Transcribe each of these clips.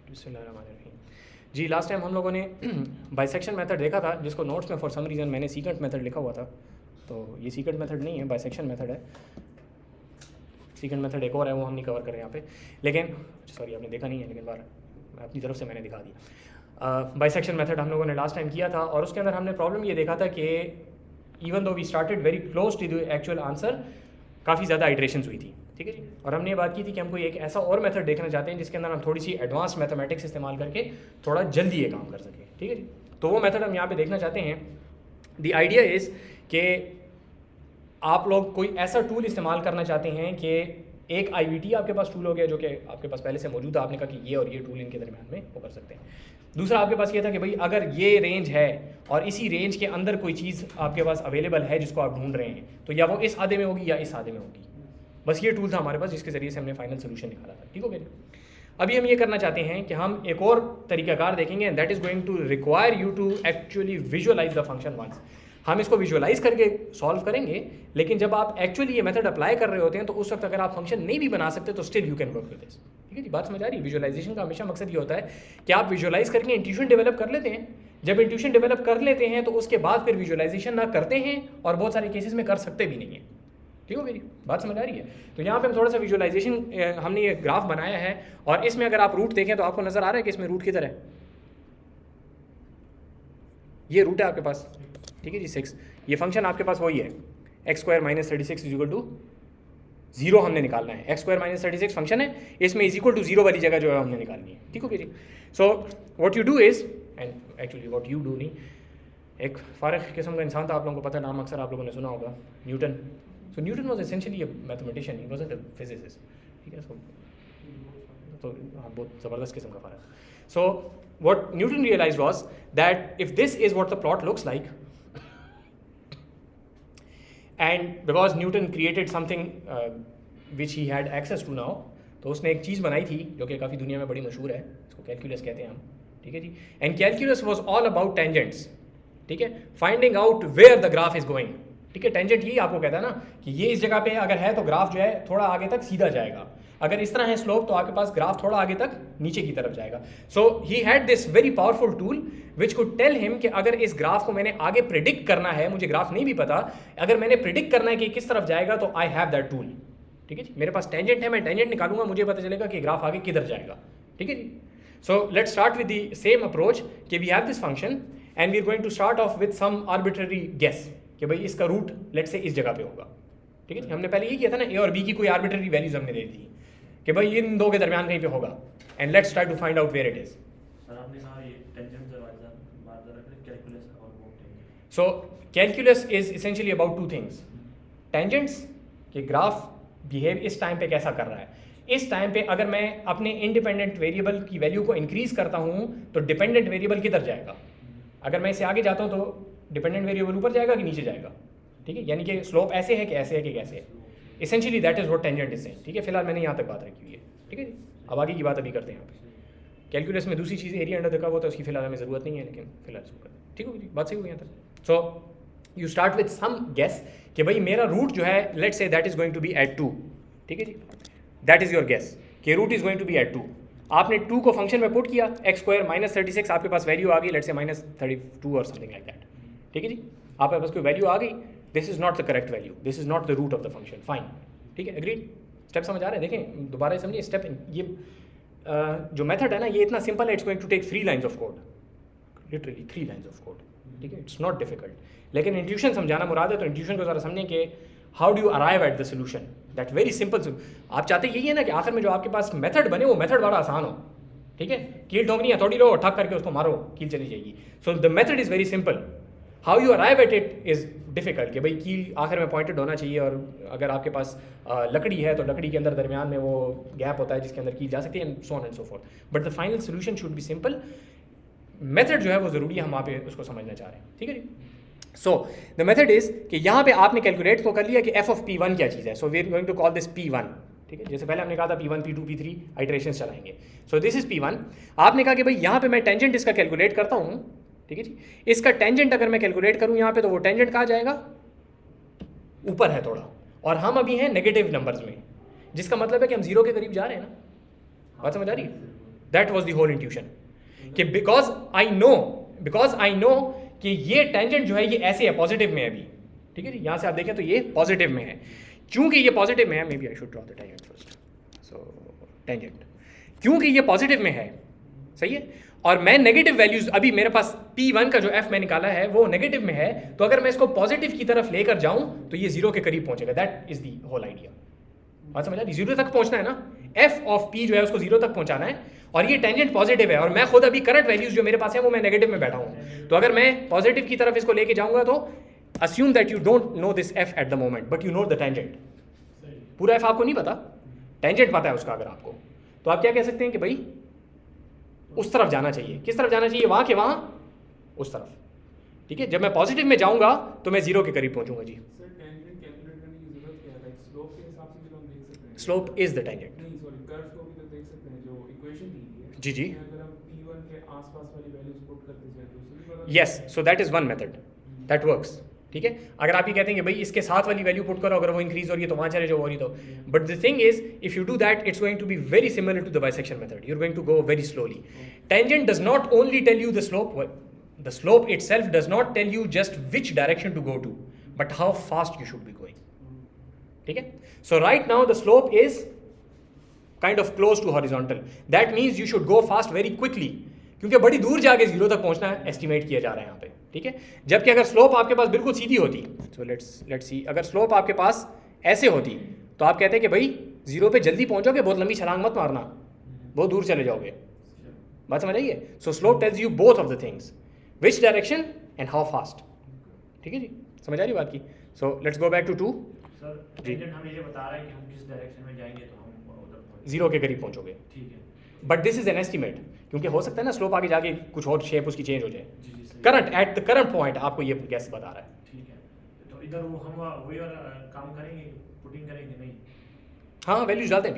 जी last time हम लोगों ने बाइसेक्शन मेथड देखा था, जिसको नोट्स में फॉर सम रीज़न मैंने सीकेंट मेथड लिखा हुआ था, तो ये सीकेंट मेथड नहीं है, बाइसेक्शन मेथड है। सीकेंट मेथड एक और है, वो हम नहीं कवर करें यहाँ पे, लेकिन सॉरी आपने देखा नहीं है, लेकिन बार अपनी तरफ से मैंने दिखा दिया। बाइसेक्शन मेथड हम लोगों ने लास्ट टाइम किया था, और उसके अंदर हमने प्रॉब्लम ये देखा था कि even though we started very close to the actual answer, काफ़ी ज़्यादा आइट्रेशंस हुई थी, ठीक है जी। और हमने ये बात की थी कि हम कोई एक ऐसा और मेथड देखना चाहते हैं जिसके अंदर हम थोड़ी सी एडवांस मैथमेटिक्स इस्तेमाल करके थोड़ा जल्दी ये काम कर सकें, ठीक है जी। तो वो मेथड हम यहाँ पे देखना चाहते हैं। द आइडिया इज़ कि आप लोग कोई ऐसा टूल इस्तेमाल करना चाहते हैं कि एक IVT आपके पास टूल हो गया जो कि आपके पास पहले से मौजूद है, आपने कहा कि ये और ये टूल इनके दरमियान में वो कर सकते हैं। दूसरा आपके पास ये था कि भाई अगर ये रेंज है और इसी रेंज के अंदर कोई चीज़ आपके पास अवेलेबल है जिसको आप ढूंढ रहे हैं, तो या वो इस आधे में होगी या इस आधे में होगी। बस ये टूल था हमारे पास जिसके ज़रिए से हमने फाइनल सोल्यूशन निकाला था, ठीक हो गया। अभी हम ये करना चाहते हैं कि हम एक और तरीकाकार देखेंगे, and that is going to require you to actually visualise the function once. हम इसको विजुअलाइज करके सॉल्व करेंगे, लेकिन जब आप एक्चुअली ये मेथड अप्लाई कर रहे होते हैं तो उस वक्त अगर आप फंक्शन नहीं भी बना सकते तो still you can work with this, ठीक है जी। बात समझ आ रही है? विजुअलाइजेशन का हमेशा मकसद ये होता है कि आप विजुअलाइज करके इंट्यूशन डेवलप कर लेते हैं। जब इंट्यूशन डेवलप कर लेते हैं तो उसके बाद फिर विजुअलाइजेशन ना करते हैं, और बहुत सारे केसेस में कर सकते भी नहीं है, ठीक हो मेरी बात समझ आ रही है? तो यहाँ पे हम थोड़ा सा विजुअलाइजेशन, हमने ये ग्राफ बनाया है, और इसमें अगर आप रूट देखें तो आपको नज़र आ रहा है कि इसमें रूट किधर है। ये रूट है आपके पास, ठीक है जी, 6। ये फंक्शन आपके पास वही है, x² - 36 = 0 हमने निकालना है। x² - 36 फंक्शन है, इसमें = 0 वाली जगह जो है हमने निकालनी है, ठीक हो गया जी। So what you do is, and actually what you do नहीं, एक फारग किस्म का इंसान था, आप लोगों को पता है, नाम अक्सर आप लोगों ने सुना होगा, Newton. So Newton was essentially a mathematician, he wasn't a physicist, ठीक है। तो हाँ, बहुत ज़बरदस्त किस्म का फ़र्क। So what Newton realised was that if this is what the plot looks like, and because Newton created something which he had access to now, तो उसने एक चीज़ बनाई थी जो कि काफ़ी दुनिया में बड़ी मशहूर है, इसको कैलकुलस कहते हैं हम, ठीक है जी। And calculus was all about tangents, ठीक है, finding out where the graph is going, ठीक है। टेंजेंट यही आपको कहता है ना कि ये इस जगह पे अगर है तो ग्राफ जो है थोड़ा आगे तक सीधा जाएगा, अगर इस तरह है स्लोप तो आपके पास ग्राफ थोड़ा आगे तक नीचे की तरफ जाएगा। So he had this very powerful tool which could tell him कि अगर इस ग्राफ को मैंने आगे प्रिडिक्ट करना है, मुझे ग्राफ नहीं भी पता, अगर मैंने प्रिडिक्ट करना है कि किस तरफ जाएगा तो आई हैव दैट टूल, ठीक है जी। मेरे पास टेंजेंट है, मैं टेंजेंट निकालूंगा, मुझे पता चलेगा कि ग्राफ आगे किधर जाएगा, ठीक है जी। So let's start with the same approach कि we have this function and we are going to start off with some arbitrary guess कि भाई इसका रूट लेट्स से इस जगह पे होगा, ठीक है। हमने पहले ये किया था ना, ए और बी की कोई आर्बिट्ररी वैल्यूज हमने दे दी कि भाई इन दो के दरमियान कहीं पे होगा, and let's try to find out where it is. So calculus is essentially about two things, tangents कि ग्राफ बिहेव इस टाइम पे कैसा कर रहा है, इस टाइम पे अगर मैं अपने इंडिपेंडेंट वेरिएबल की वैल्यू को इंक्रीज करता हूँ तो डिपेंडेंट वेरिएबल किधर जाएगा, अगर मैं इससे आगे जाता हूँ तो डिपेंडेंट वेरिएबल ऊपर जाएगा कि नीचे जाएगा, ठीक है। यानी कि स्लोप ऐसे है कि ऐसे है कि कैसे है, essentially that is what tangent is saying, ठीक है। फिलहाल मैंने यहाँ तक बात रखी हुई है, ठीक है जी। अब आगे की बात अभी करते हैं यहाँ पे। कैलकुलस में दूसरी चीज़ एरिया अंडर द कर्व होता है, उसकी फिलहाल हमें ज़रूरत नहीं है, लेकिन फिलहाल इसको करते हैं, ठीक हो जी, बात सही हुई यहाँ तक। So you start with some guess कि भाई मेरा रूट जो है let's say that is going to be at 2, ठीक है जी, दैट इज योर गेस कि root is going to be at 2। आपने 2 को फंक्शन में पुट किया, x² - 36 आपके पास वैल्यू आ गई, लेट्स से -32 और समथिंग लाइक दैट, ठीक है जी। आपके पास कोई वैल्यू आ गई, this is not the correct value, this is not the root of the function, fine, ठीक है, एग्रीड। स्टेप समझ आ रहे हैं? देखें दोबारा समझिए स्टेप, ये जो मेथड है ना ये इतना सिंपल है, it's going to take 3 lines of code, literally 3 lines of code, ठीक है, इट्स नॉट डिफिकल्ट। लेकिन इंट्यूशन समझाना मुराद है, तो इंट्यूशन को ज़रा समझें कि how do you arrive at the solution, that very simple. आप चाहते यही है ना कि आखिर में जो आपके पास मेथड बने वो मेथड बड़ा आसान हो, ठीक है। कील ठोकनी है, थोड़ी लो, ठक करके उसको मारो, कील चली जाएगी। So the method is very simple, how you arrive at it is difficult कि भाई कील आखिर में पॉइंटेड होना चाहिए, और अगर आपके पास लकड़ी है तो लकड़ी के अंदर दरमियान में वो गैप होता है जिसके अंदर कील जा सकती है, and so on and so fourth. But the final solution should be simple, method जो है वो ज़रूरी है, हम वहाँ पे उसको समझना चाह रहे हैं, ठीक है जी। सो द मेथड इज़ कि यहाँ पे आपने कैलकुलेट तो कर लिया कि f of p1 क्या चीज़ है, so we are going to call this p1, ठीक है। जैसे पहले हमने कहा था p1 p2 p3 आइट्रेशंस चलाएंगे, सो दिस इज़ p1। आपने कहा कि भाई यहाँ पे मैं टेंजेंट इसका कैलकुलेट करता हूँ, ठीक है जी। इसका टेंजेंट अगर मैं कैलकुलेट करूँ यहाँ पे तो वो टेंजेंट कहाँ जाएगा, ऊपर है थोड़ा, और हम अभी हैं नेगेटिव नंबर्स में, जिसका मतलब है कि हम 0 के करीब जा रहे हैं ना, बात समझ आ रही है? That was the whole intuition कि बिकॉज आई नो कि ये टेंजेंट जो है ये ऐसे है, पॉजिटिव में है अभी, ठीक है जी। यहाँ से आप देखें तो ये पॉजिटिव में है, क्योंकि ये पॉजिटिव में है, maybe I should draw the tangent first. So tangent क्योंकि ये पॉजिटिव में है, सही है, और मैं नेगेटिव वैल्यूज, अभी मेरे पास P1 का जो f मैं निकाला है वो नेगेटिव में है, तो अगर मैं इसको पॉजिटिव की तरफ लेकर जाऊं तो ये जीरो के करीब पहुंचेगा। That is the whole idea. बात समझ आ रही? जीरो तक पहुंचना है ना, f ऑफ p जो है उसको जीरो तक पहुंचाना है, और ये टेंजेंट पॉजिटिव है, और मैं खुद अभी करंट वैल्यूज जो मेरे पास है वो मैं नेगेटिव में बैठा हूं, तो अगर मैं पॉजिटिव की तरफ इसको लेके जाऊंगा तो assume that you don't know this f at the moment but you know the tangent। पूरा f आपको नहीं पता, टेंजेंट पता है उसका अगर आपको, तो आप क्या कह सकते हैं कि भाई उस तरफ जाना चाहिए। किस तरफ जाना चाहिए? वहां के वहां, उस तरफ, ठीक है। जब मैं पॉजिटिव में जाऊंगा तो मैं जीरो के करीब पहुंचूंगा जी। Slope is the tangent. जी जी, yes, so that is one method that works, ठीक है। अगर आप ये कहते हैं कि भाई इसके साथ वाली वैल्यू पुट करो, अगर वो इंक्रीज हो रही है तो वहाँ चले जाओ, हो रही तो, but the thing is if you do that it's going to be very similar to the bisection method, you are going to go very slowly. Tangent does not only tell you the slope itself does not tell you just which direction to go to, but how fast you should be going, ठीक है। so right now the slope is kind of close to horizontal, that means you should go fast very quickly, क्योंकि बड़ी दूर जाके zero तक पहुंचना है, estimate किया जा रहा है यहाँ पे, ठीक है। जबकि अगर स्लोप आपके पास बिल्कुल सीधी होती, सो लेट्स सी, अगर स्लोप आपके पास ऐसे होती तो आप कहते हैं कि भाई जीरो पे जल्दी पहुंचोगे, बहुत लंबी छलांग मत मारना, बहुत दूर चले जाओगे। बात समझ आइए? So slope tells you both of the things, which direction and how fast, ठीक है जी। समझ आ रही बात की? So let's go back to 2। Sir tangent हमें ये बता रहा है कि हम किस डायरेक्शन में जाएंगे तो हम उधर जीरो के करीब पहुंचोगे, ठीक है। But this is an estimate, क्योंकि हो सकता है ना स्लोप आगे जाके कुछ और शेप उसकी चेंज हो जाए। जी जी सही। Current at the current point आपको ये गैस बता रहा है, ठीक है, तो इधर वो हम वही वाला काम करेंगे, पुटिंग करेंगे नहीं? हाँ, वैल्यूज डालते हैं,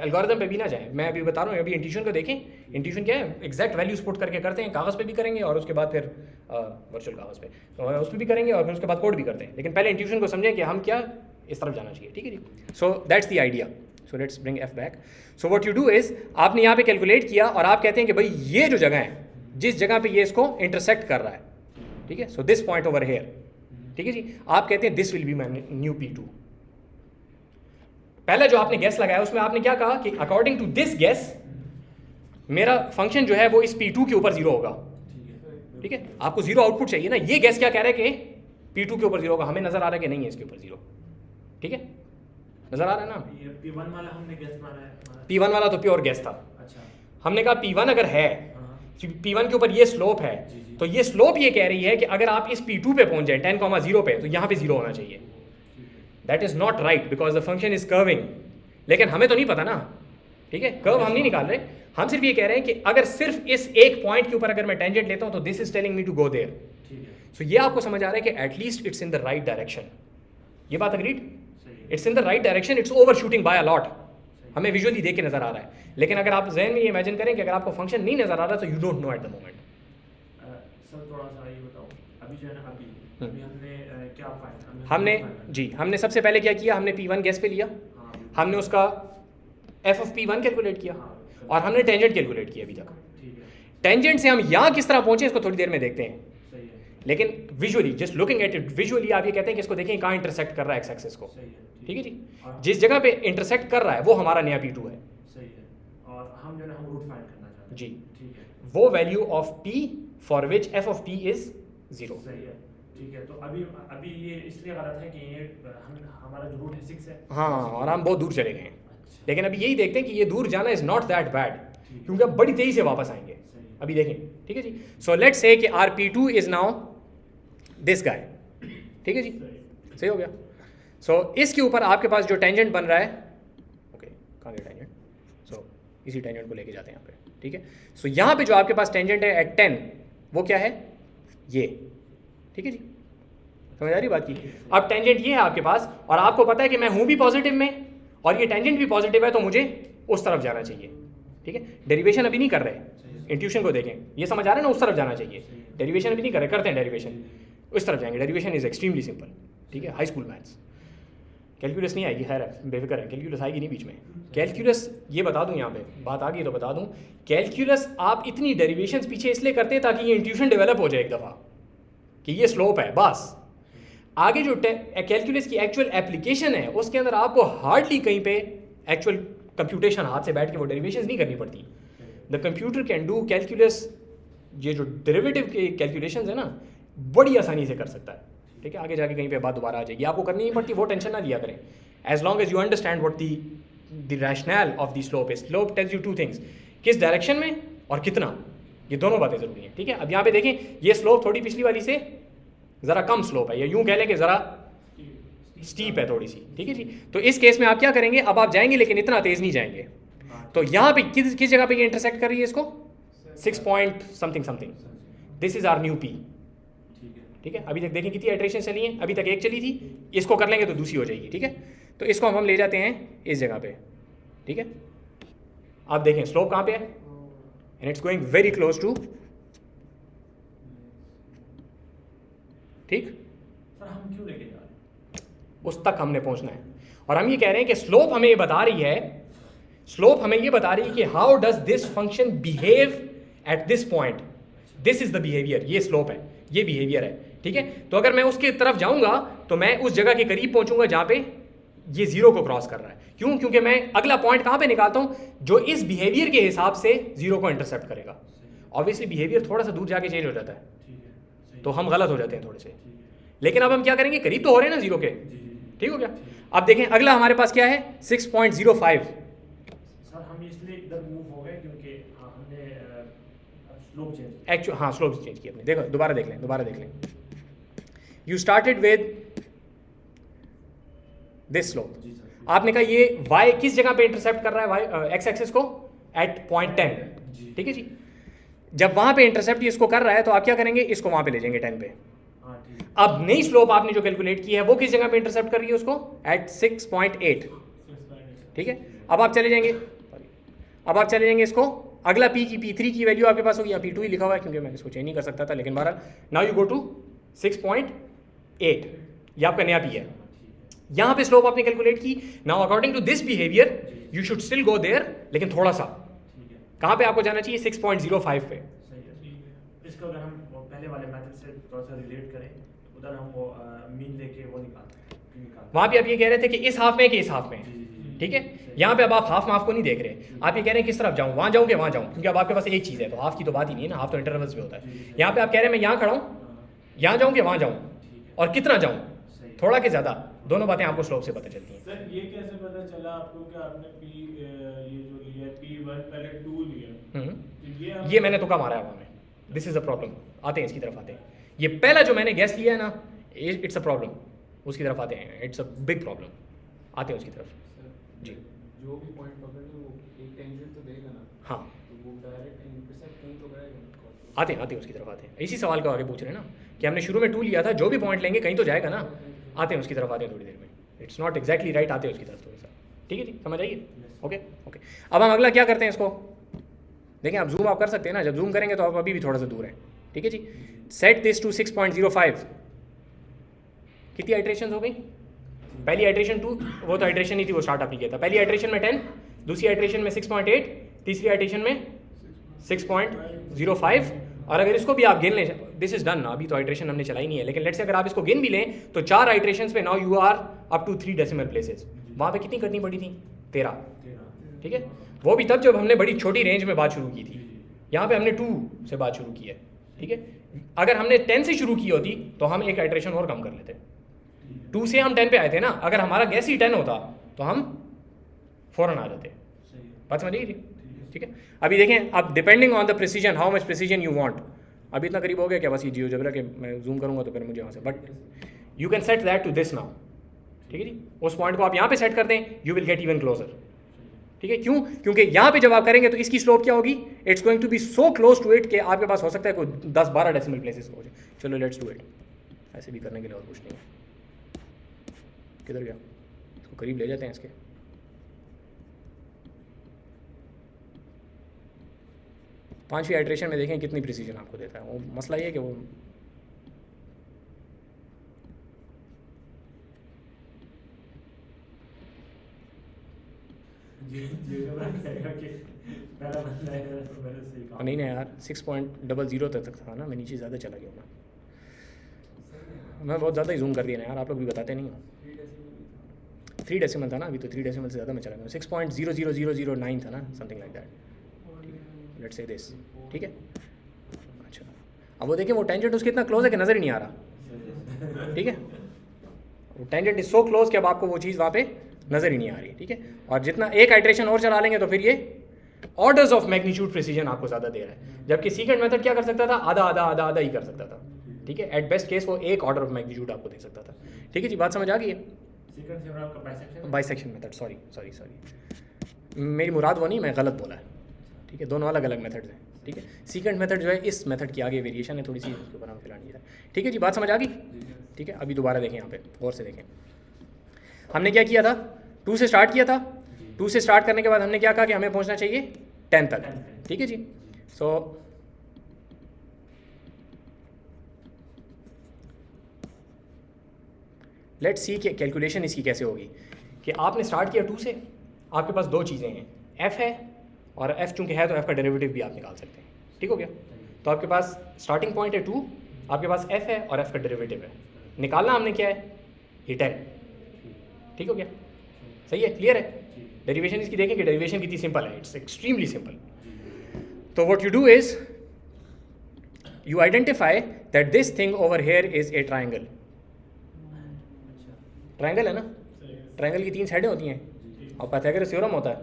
एल्गोरिथम पे भी ना जाए, मैं अभी बता रहा हूँ, अभी इंट्यूशन को देखें। इंट्यूशन क्या है? एग्जैक्ट वैल्यूज पुट करके करते हैं, कागज़ पे भी करेंगे और उसके बाद फिर वर्चुअल कागज़ पे, तो उस पर भी करेंगे और फिर उसके बाद कोड भी करते हैं, लेकिन पहले इंट्यूशन को समझें कि हम क्या इस तरफ जाना चाहिए, ठीक है जी। So that's the idea. So let's bring f back. So what you do is, आपने यहाँ पे कैलकुलेट किया और आप कहते हैं कि भाई ये जो जगह है, जिस जगह पे ये इसको इंटरसेक्ट कर रहा है, ठीक है, so this point over here, ठीक है जी, आप कहते हैं this will be my new P2। पहले जो आपने गैस लगाया उसमें आपने क्या कहा कि अकॉर्डिंग टू दिस गैस मेरा फंक्शन जो है वो इस P2 के ऊपर जीरो होगा, ठीक है। आपको जीरो आउटपुट चाहिए ना, ये गैस क्या कह रहा है कि P2 के ऊपर जीरो होगा, हमें नजर आ रहा है कि नहीं है इसके ऊपर जीरो, ठीक है, नजर आ रहा है ना। ये P1 वाला हमने गैस मारा है, P1 वाला तो प्योर गैस था। अच्छा, हमने कहा P1 अगर है, P1 के ऊपर ये स्लोप है, तो ये स्लोप ये कह रही है कि अगर आप इस P2 पे पहुंच जाए 10,0 पे, तो यहाँ पे जीरो होना चाहिए। That is not right because the function is curving, लेकिन हमें तो नहीं पता ना, ठीक है, कर्व हम नहीं निकाल रहे, हम सिर्फ ये कह रहे हैं कि अगर सिर्फ इस एक पॉइंट के ऊपर अगर मैं टेंजेंट लेता हूं तो this is telling me to go there. So ये आपको समझ आ रहा है कि at least it's in the right direction. ये बात agreed? It's in the right direction, it's overshooting by a lot, हमें विजुअली देख के नजर आ रहा है, लेकिन अगर आप जहन में ये इमेजिन करें कि अगर आपको फंक्शन नहीं नजर आ रहा तो you don't know at the moment. Sir थोड़ा सा ये बताओ, अभी जो है ना, अभी हमने क्या पाया? हमने सबसे पहले क्या किया, हमने P1 गैस पे लिया, हमने उसका f ऑफ P1 कैलकुलेट किया और हमने टेंजेंट कैलकुलेट किया अभी तक। टेंजेंट से हम यहाँ किस तरह पहुंचे इसको थोड़ी देर में देखते हैं, लेकिन visually just looking at it, visually आप ये कहते हैं कि इसको देखें कहाँ इंटरसेक्ट कर रहा है एक्स एक्सिस को, ठीक है जी। जिस जगह पे इंटरसेक्ट कर रहा है वो हमारा नया P2 है, सही है, और हम जो है हम रूट फाइंड करना चाहते हैं जी, ठीक है, वो value of P for which f of P is 0। सही है, ठीक है। तो अभी ये इसलिए गलत है कि ये हमारा जो रूट है 6 है, हाँ, और हम बहुत दूर चले गए हैं, लेकिन अभी यही देखते हैं कि ये दूर जाना इज नॉट दैट बैड, क्योंकि अब बड़ी तेजी से वापस आएंगे, अभी देखें, ठीक है जी। सो लेट्स से कि our P2 is now this guy, ठीक है जी, सही हो गया। सो इसके ऊपर आपके पास जो टेंजेंट बन रहा है, ओके, कहाँ गया टेंजेंट, सो इसी टेंजेंट को लेके जाते हैं यहाँ पे, ठीक है। सो यहाँ पे जो आपके पास टेंजेंट है एट 10, वो क्या है, ये, ठीक है जी, समझ आ रही बात की। अब टेंजेंट ये है आपके पास और आपको पता है कि मैं हूँ भी पॉजिटिव में और ये टेंजेंट भी पॉजिटिव है, तो मुझे उस तरफ जाना चाहिए, ठीक है। डेरिवेशन अभी नहीं कर रहे, इंट्यूशन को देखें, ये समझ आ रहा है ना, उस तरफ जाना चाहिए, डेरिवेशन अभी नहीं कर रहे, करते हैं डेरिवेशन, उस तरफ जाएंगे, डेरिवेशन इज एक्सट्रीमली सिंपल, ठीक है, हाई स्कूल मैथ्स। कैलकुलस नहीं आएगी, खैर बेफिक्र है, कैलकुलस आएगी नहीं बीच में। कैलकुलस ये बता दूं, यहाँ पे बात आ गई तो बता दूं, कैलकुलस आप इतनी डेरिवेशंस पीछे इसलिए करते हैं ताकि ये इंट्यूशन डेवलप हो जाए एक दफ़ा कि ये स्लोप है, बस। आगे जो कैलकुलस की एक्चुअल एप्लीकेशन है उसके अंदर आपको हार्डली कहीं पे एक्चुअल कंप्यूटेशन हाथ से बैठ के वो डेरिवेशंस नहीं करनी पड़ती। The computer can do calculus, ये जो डेरिवेटिव के कैलकुलेशंस है ना, बड़ी आसानी से कर सकता है। ठीक है, आगे जाके कहीं पे बात दोबारा आ जाएगी, आपको करनी नहीं पड़ती, वो टेंशन ना लिया करें। As long as you understand what the rational of the slope is. Slope tells you two things, किस डायरेक्शन में और कितना, ये दोनों बातें ज़रूरी हैं। ठीक है, अब यहाँ पे देखें, ये स्लोप थोड़ी पिछली वाली से ज़रा कम स्लोप है, या यूँ कह लें कि ज़रा स्टीप है थोड़ी सी। ठीक है जी, तो इस केस में आप क्या करेंगे, अब आप जाएंगे लेकिन इतना तेज़ नहीं जाएंगे। तो यहाँ पे किस जगह पे ये इंटरसेक्ट कर रही है इसको, 6 point something something, this is our new P. ठीक है, अभी तक देखें कितनी आइटरेशन चली हैं, अभी तक एक चली थी, इसको कर लेंगे तो दूसरी हो जाएगी। ठीक है, तो इसको हम ले जाते हैं इस जगह पे। ठीक है, आप देखें स्लोप कहाँ पे है, and it's going very close to, ठीक, सर हम क्यों लेके जा रहे हैं? उस तक हमने पहुंचना है। और हम ये कह रहे हैं कि स्लोप हमें ये बता रही है, स्लोप हमें ये बता रही है कि how does this function behave at this point, this is the behaviour, ये स्लोप है, ये बिहेवियर है। ठीक है, तो अगर मैं उसके तरफ जाऊंगा तो मैं उस जगह के करीब पहुंचूंगा जहां पे ये जीरो को क्रॉस कर रहा है। क्यों? क्योंकि मैं अगला पॉइंट कहां पे निकालता हूं, जो इस बिहेवियर के हिसाब से जीरो को इंटरसेप्ट करेगा। ऑब्वियसली बिहेवियर थोड़ा सा दूर जाके चेंज हो जाता है, तो हम गलत हो जाते हैं थोड़े से, लेकिन अब हम क्या करेंगे, करीब तो हो रहे हैं ना जीरो के। ठीक हो गया। अब देखें अगला हमारे पास क्या है, 6.05। सर हम इसलिए इधर मूव हो गए क्योंकि हमने स्लोप चेंज, एक्चुअल हाँ स्लोप चेंज की अपने। देखो दोबारा देख लें, you started with this slope, आपने कहा ये y किस जगह पे इंटरसेप्ट कर रहा है, y एक्स एक्सिस को एट पॉइंट 10। ठीक है जी, जब वहां पे इंटरसेप्ट इसको कर रहा है तो आप क्या करेंगे, इसको वहां पे ले जाएंगे 10 पे। अब नई स्लोप आपने जो कैलकुलेट की है वो किस जगह पे इंटरसेप्ट कर रही है उसको, एट 6.8। ठीक है, अब आप चले जाएंगे इसको, अगला p की p3 की वैल्यू आपके पास होगी, यहाँ p2 ही लिखा हुआ है क्योंकि मैं इसको चेंज नहीं कर सकता था, लेकिन बहरहाल नाउ यू गो टू 6.8, ये आपका नया p है। यहाँ पे स्लोप आपने कैलकुलेट की। Now according to this behaviour you should still go there, लेकिन थोड़ा सा कहाँ पे आपको जाना चाहिए, 6.05 पे। इसको अगर हम पहले वाले मेथड से थोड़ा सा रिलेट करें, उधर हम वो मीन लेके वो निकालते, वहाँ पे आप ये कह रहे थे कि इस हाफ में कि इस हाफ में। ठीक है, यहाँ पे अब आप हाफ माफ को नहीं देख रहे, आप ये कह रहे हैं किस तरफ जाऊँ, वहाँ जाऊँ कि वहाँ जाऊँ, क्योंकि अब आपके पास एक चीज़ है, तो हाफ की तो बात ही नहीं है ना, हाफ तो इंटरवल्स में होता है। यहाँ पे आप कह रहे हैं मैं यहाँ खड़ा हूँ, यहाँ जाऊँ कि वहाँ जाऊँ, और कितना जाऊँ, थोड़ा कि ज़्यादा, दोनों बातें आपको स्लोप से पता चलती हैं। सर ये कैसे पता चला आपको कि आपने ये जो लिया P1 पहले 2 लिया, ये मैंने तुक्का मारा है वहाँ में, दिस इज़ अ प्रॉब्लम। आते हैं इसकी तरफ आते हैं, ये पहला जो मैंने गैस लिया है ना, इट्स अ प्रॉब्लम, उसकी तरफ आते हैं, इट्स अ बिग प्रॉब्लम, आते हैं उसकी तरफ जी। जो भी पॉइंट पकड़े वो एक टेंजेंट तो देगा ना, हाँ, तो वो डायरेक्ट इंटरसेप्ट कहीं तो करेगा। आते हैं उसकी तरफ आते हैं, इसी सवाल को आगे पूछ रहे हैं ना कि हमने शुरू में 2 लिया था, जो भी पॉइंट लेंगे कहीं तो जाएगा ना। आते हैं उसकी तरफ, आते हैं थोड़ी देर में, इट्स नॉट एग्जैक्टली राइट, आते हैं उसकी तरफ थोड़ा सा। ठीक है जी, समझ आइए। ओके ओके, अब हम अगला क्या करते हैं, इसको देखें, आप जूम आप कर सकते हैं ना, जब जूम करेंगे तो आप अभी भी थोड़ा सा दूर है। ठीक है जी, सेट दिस टू 6.05। कितनी आइट्रेशन हो गई, पहली आइट्रेशन 2, वो तो आइट्रेशन नहीं थी, वो स्टार्ट अप ही किया था। पहली आइट्रेशन में 10, दूसरी आइट्रेशन में 6.8, तीसरी आइट्रेशन में 6.05। और अगर इसको भी आप गिन लें, दिस इज डन, अभी तो आइट्रेशन हमने चलाई नहीं है, लेकिन लेट्स से अगर आप इसको गिन भी लें तो 4 आइट्रेशन पे now you are up to 3 decimal places. वहाँ पे कितनी करनी पड़ी थी, 13। ठीक है, वो भी तब जब हमने बड़ी छोटी रेंज में बात शुरू की थी, यहाँ पे हमने 2 से बात शुरू की है। ठीक है, अगर हमने 10 से शुरू की होती तो हम एक आइट्रेशन और कम कर लेते, 2 से हम 10 पे आए थे ना, अगर हमारा गैस ही 10 होता तो हम फ़ौरन आ जाते। बात समझिए जी। ठीक है, अभी देखें, अब depending on the precision, how much precision you want. अभी इतना करीब हो गया क्या, बस ये जियोजेब्रा के मैं जूम करूंगा तो फिर मुझे वहाँ से, but you can set that to this now. ठीक है जी, उस पॉइंट को आप यहाँ पे सेट कर दें, you will get even closer. ठीक है, क्यों? क्योंकि यहाँ पे जब आप करेंगे तो इसकी स्लोप क्या होगी, it's going to be so close to it कि आपके पास हो सकता है कोई 10-12 डेसिमल प्लेसेस हो जाए। चलो लेट्स डू इट, ऐसे भी करने के लिए और कुछ नहीं है। किधर गया, इसको करीब ले जाते हैं इसके। पांचवी आइट्रेशन में देखें कितनी प्रिसीजन आपको देता है। वो मसला ये है कि वो कहेगा कि पहला बंदा है तो मैंने सही कहा। नहीं यार 6.00 तक था ना, मैं नीचे ज़्यादा चला गया मैं बहुत ज़्यादा ही जूम कर दिया ना यार, आप लोग भी बताते नहीं हो। 3 डेसिमल था ना अभी, तो 3 डेसिमल से ज़्यादा मैं चला गया। 6.00009 था ना, something like that. Let's say this, ठीक है। अच्छा अब वो देखिए वो टेंजेंट उसके इतना क्लोज है कि नज़र ही नहीं आ रहा, ठीक है। वो टेंजेंट इज सो क्लोज कि अब आपको वो चीज़ वहाँ पे नज़र ही नहीं आ रही, ठीक है। और जितना एक आइट्रेशन और चला लेंगे तो फिर ये ऑर्डर्स ऑफ मैग्नीट्यूड प्रिसीजन आपको ज़्यादा दे रहा है, जबकि सीकेंड मेथड क्या कर सकता था, आधा आधा आधा आधा ही कर सकता था, ठीक है। एट बेस्ट केस वो एक ऑर्डर ऑफ मैग्नीट्यूड आपको दे सकता था, ठीक है जी। बात समझ आ गई है। सीक्वेंस सिमरन का बाइसेक्शन बाइसेक्शन मेथड, सॉरी मेरी मुराद वो नहीं, मैं गलत बोला है, ठीक है। दोनों अलग अलग मेथड्स हैं, ठीक है। सीकेंड मेथड जो है इस मेथड की आगे वेरिएशन है थोड़ी सी, उसके ऊपर हम फिलहाल नहीं है, ठीक है जी। बात समझ आ गई, ठीक है। अभी दोबारा देखें यहाँ पे, और से देखें हमने क्या किया था, 2 से स्टार्ट किया था। 2 से स्टार्ट करने के बाद हमने क्या कहा कि हमें पहुँचना चाहिए 10 तक, ठीक है जी। सो लेट्स सी कि कैलकुलेशन इसकी कैसे होगी। कि आपने स्टार्ट किया 2 से, आपके पास 2 चीज़ें हैं, f है और f चूँकि है तो f का डेरिवेटिव भी आप निकाल सकते हैं, ठीक हो गया। तो आपके पास स्टार्टिंग पॉइंट है 2, आपके पास f है और f का डेरिवेटिव है, निकालना हमने क्या है, ये 10, ठीक हो गया, सही है, क्लियर है। डेरिवेशन इसकी देखें कि डेरिवेशन कितनी सिंपल है, इट्स एक्सट्रीमली सिंपल। तो what you do is you identify that this thing over here is a triangle. Triangle है ना, ट्राइंगल की 3 साइडें होती हैं और पाइथागोरस थ्योरम होता है,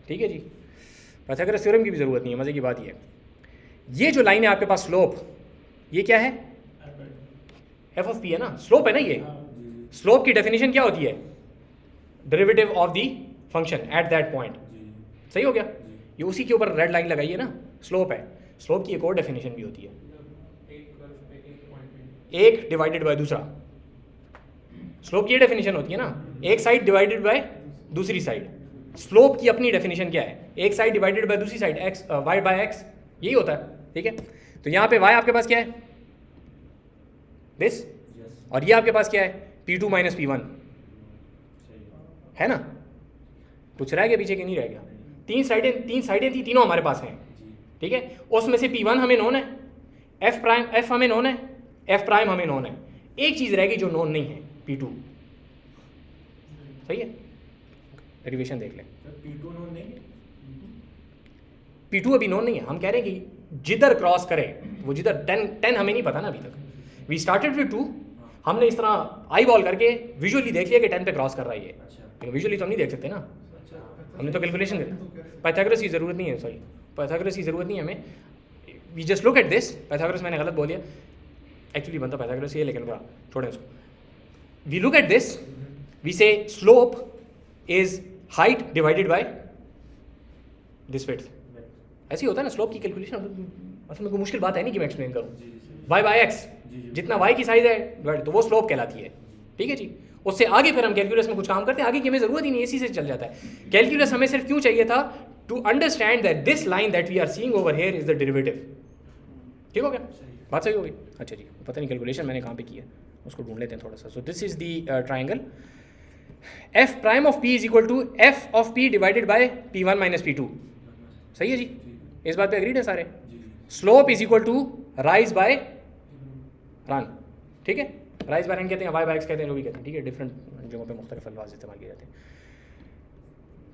ठीक है जी। पाइथागोरस थ्योरम की भी ज़रूरत नहीं है, मज़े की बात ये जो लाइन है आपके पास स्लोप, ये क्या है, एफ ऑफ पी है ना, स्लोप है ना ये। स्लोप की डेफिनेशन क्या होती है, derivative of the function at that point, सही हो गया। ये उसी के ऊपर रेड लाइन लगाइए ना, स्लोप है। स्लोप की एक और डेफिनेशन भी होती है, एक डिवाइडेड बाय दूसरा। स्लोप की ये डेफिनेशन होती है ना, एक साइड डिवाइडेड बाय दूसरी साइड। स्लोप की अपनी डेफिनेशन क्या है, एक साइड डिवाइडेड बाय दूसरी side, X Y by X, यही होता है, ठीक है। तो यहाँ पे वाई आपके पास क्या है, दिस, और ये आपके पास क्या है, P2 माइनस P1, है ना। कुछ रह गया पीछे कि नहीं रह गया। 3 साइडें थी, तीनों हमारे पास हैं, ठीक है। उसमें से P1 हमें नोन है, F हमें नोन है, F प्राइम हमें नोन है। एक चीज़ रह गई जो नोन नहीं है, P2, सही है। डेरिवेशन देख लें, P2 नोन नहीं है, P2 अभी नोन नहीं है। हम कह रहे हैं कि जिधर क्रॉस करे वो, जिधर 10 हमें नहीं पता ना अभी तक। वी स्टार्टेड विद 2, हमने इस तरह आई बॉल करके विजुअली देख लिया कि 10 पे क्रॉस कर रहा है ये, लेकिन विजुअली तो हम नहीं देख सकते ना, हमने तो कैलकुलेशन करी। पाइथागोरस की ज़रूरत नहीं है, सॉरी पाइथागोरस की ज़रूरत नहीं है हमें। We just look at this, Pythagoras मैंने गलत बोल दिया, एक्चुअली बनता पाइथागोरस ही है, लेकिन बड़ा छोड़ें उसको। We look at this, we say slope is height divided by this width. ऐसे ही होता है ना स्लोप की कैलकुलेशन। असल में कोई मुश्किल बात है नहीं कि मैं एक्सप्लेन करूँ। वाई बाय एक्स, जितना वाई की साइज है डिवाइड, तो वो स्लोप कहलाती है, ठीक है जी। उससे आगे फिर हम कैलकुलस में कुछ काम करते हैं, आगे की हमें ज़रूरत ही नहीं, इसी से चल जाता है। कैलकुलस हमें सिर्फ क्यों चाहिए था, to understand that this line that we are seeing over here is the derivative, ठीक हो गया, बात सही हो गई। अच्छा जी, पता नहीं कैलकुलेशन मैंने कहाँ पे की है, उसको ढूंढ लेते हैं थोड़ा सा। So this is the triangle, F prime of P is equal to F of P divided by P1 minus P2, सही है जी, इस बात पे एग्रीड है सारे। Slope is equal to rise by run, ठीक है। राइज बाय रन कहते हैं, वाई बाय एक्स कहते हैं, जो भी कहते हैं, ठीक है। डिफरेंट जगहों पे मुख्तलिफ अल्फाज इस्तेमाल किए जाते हैं।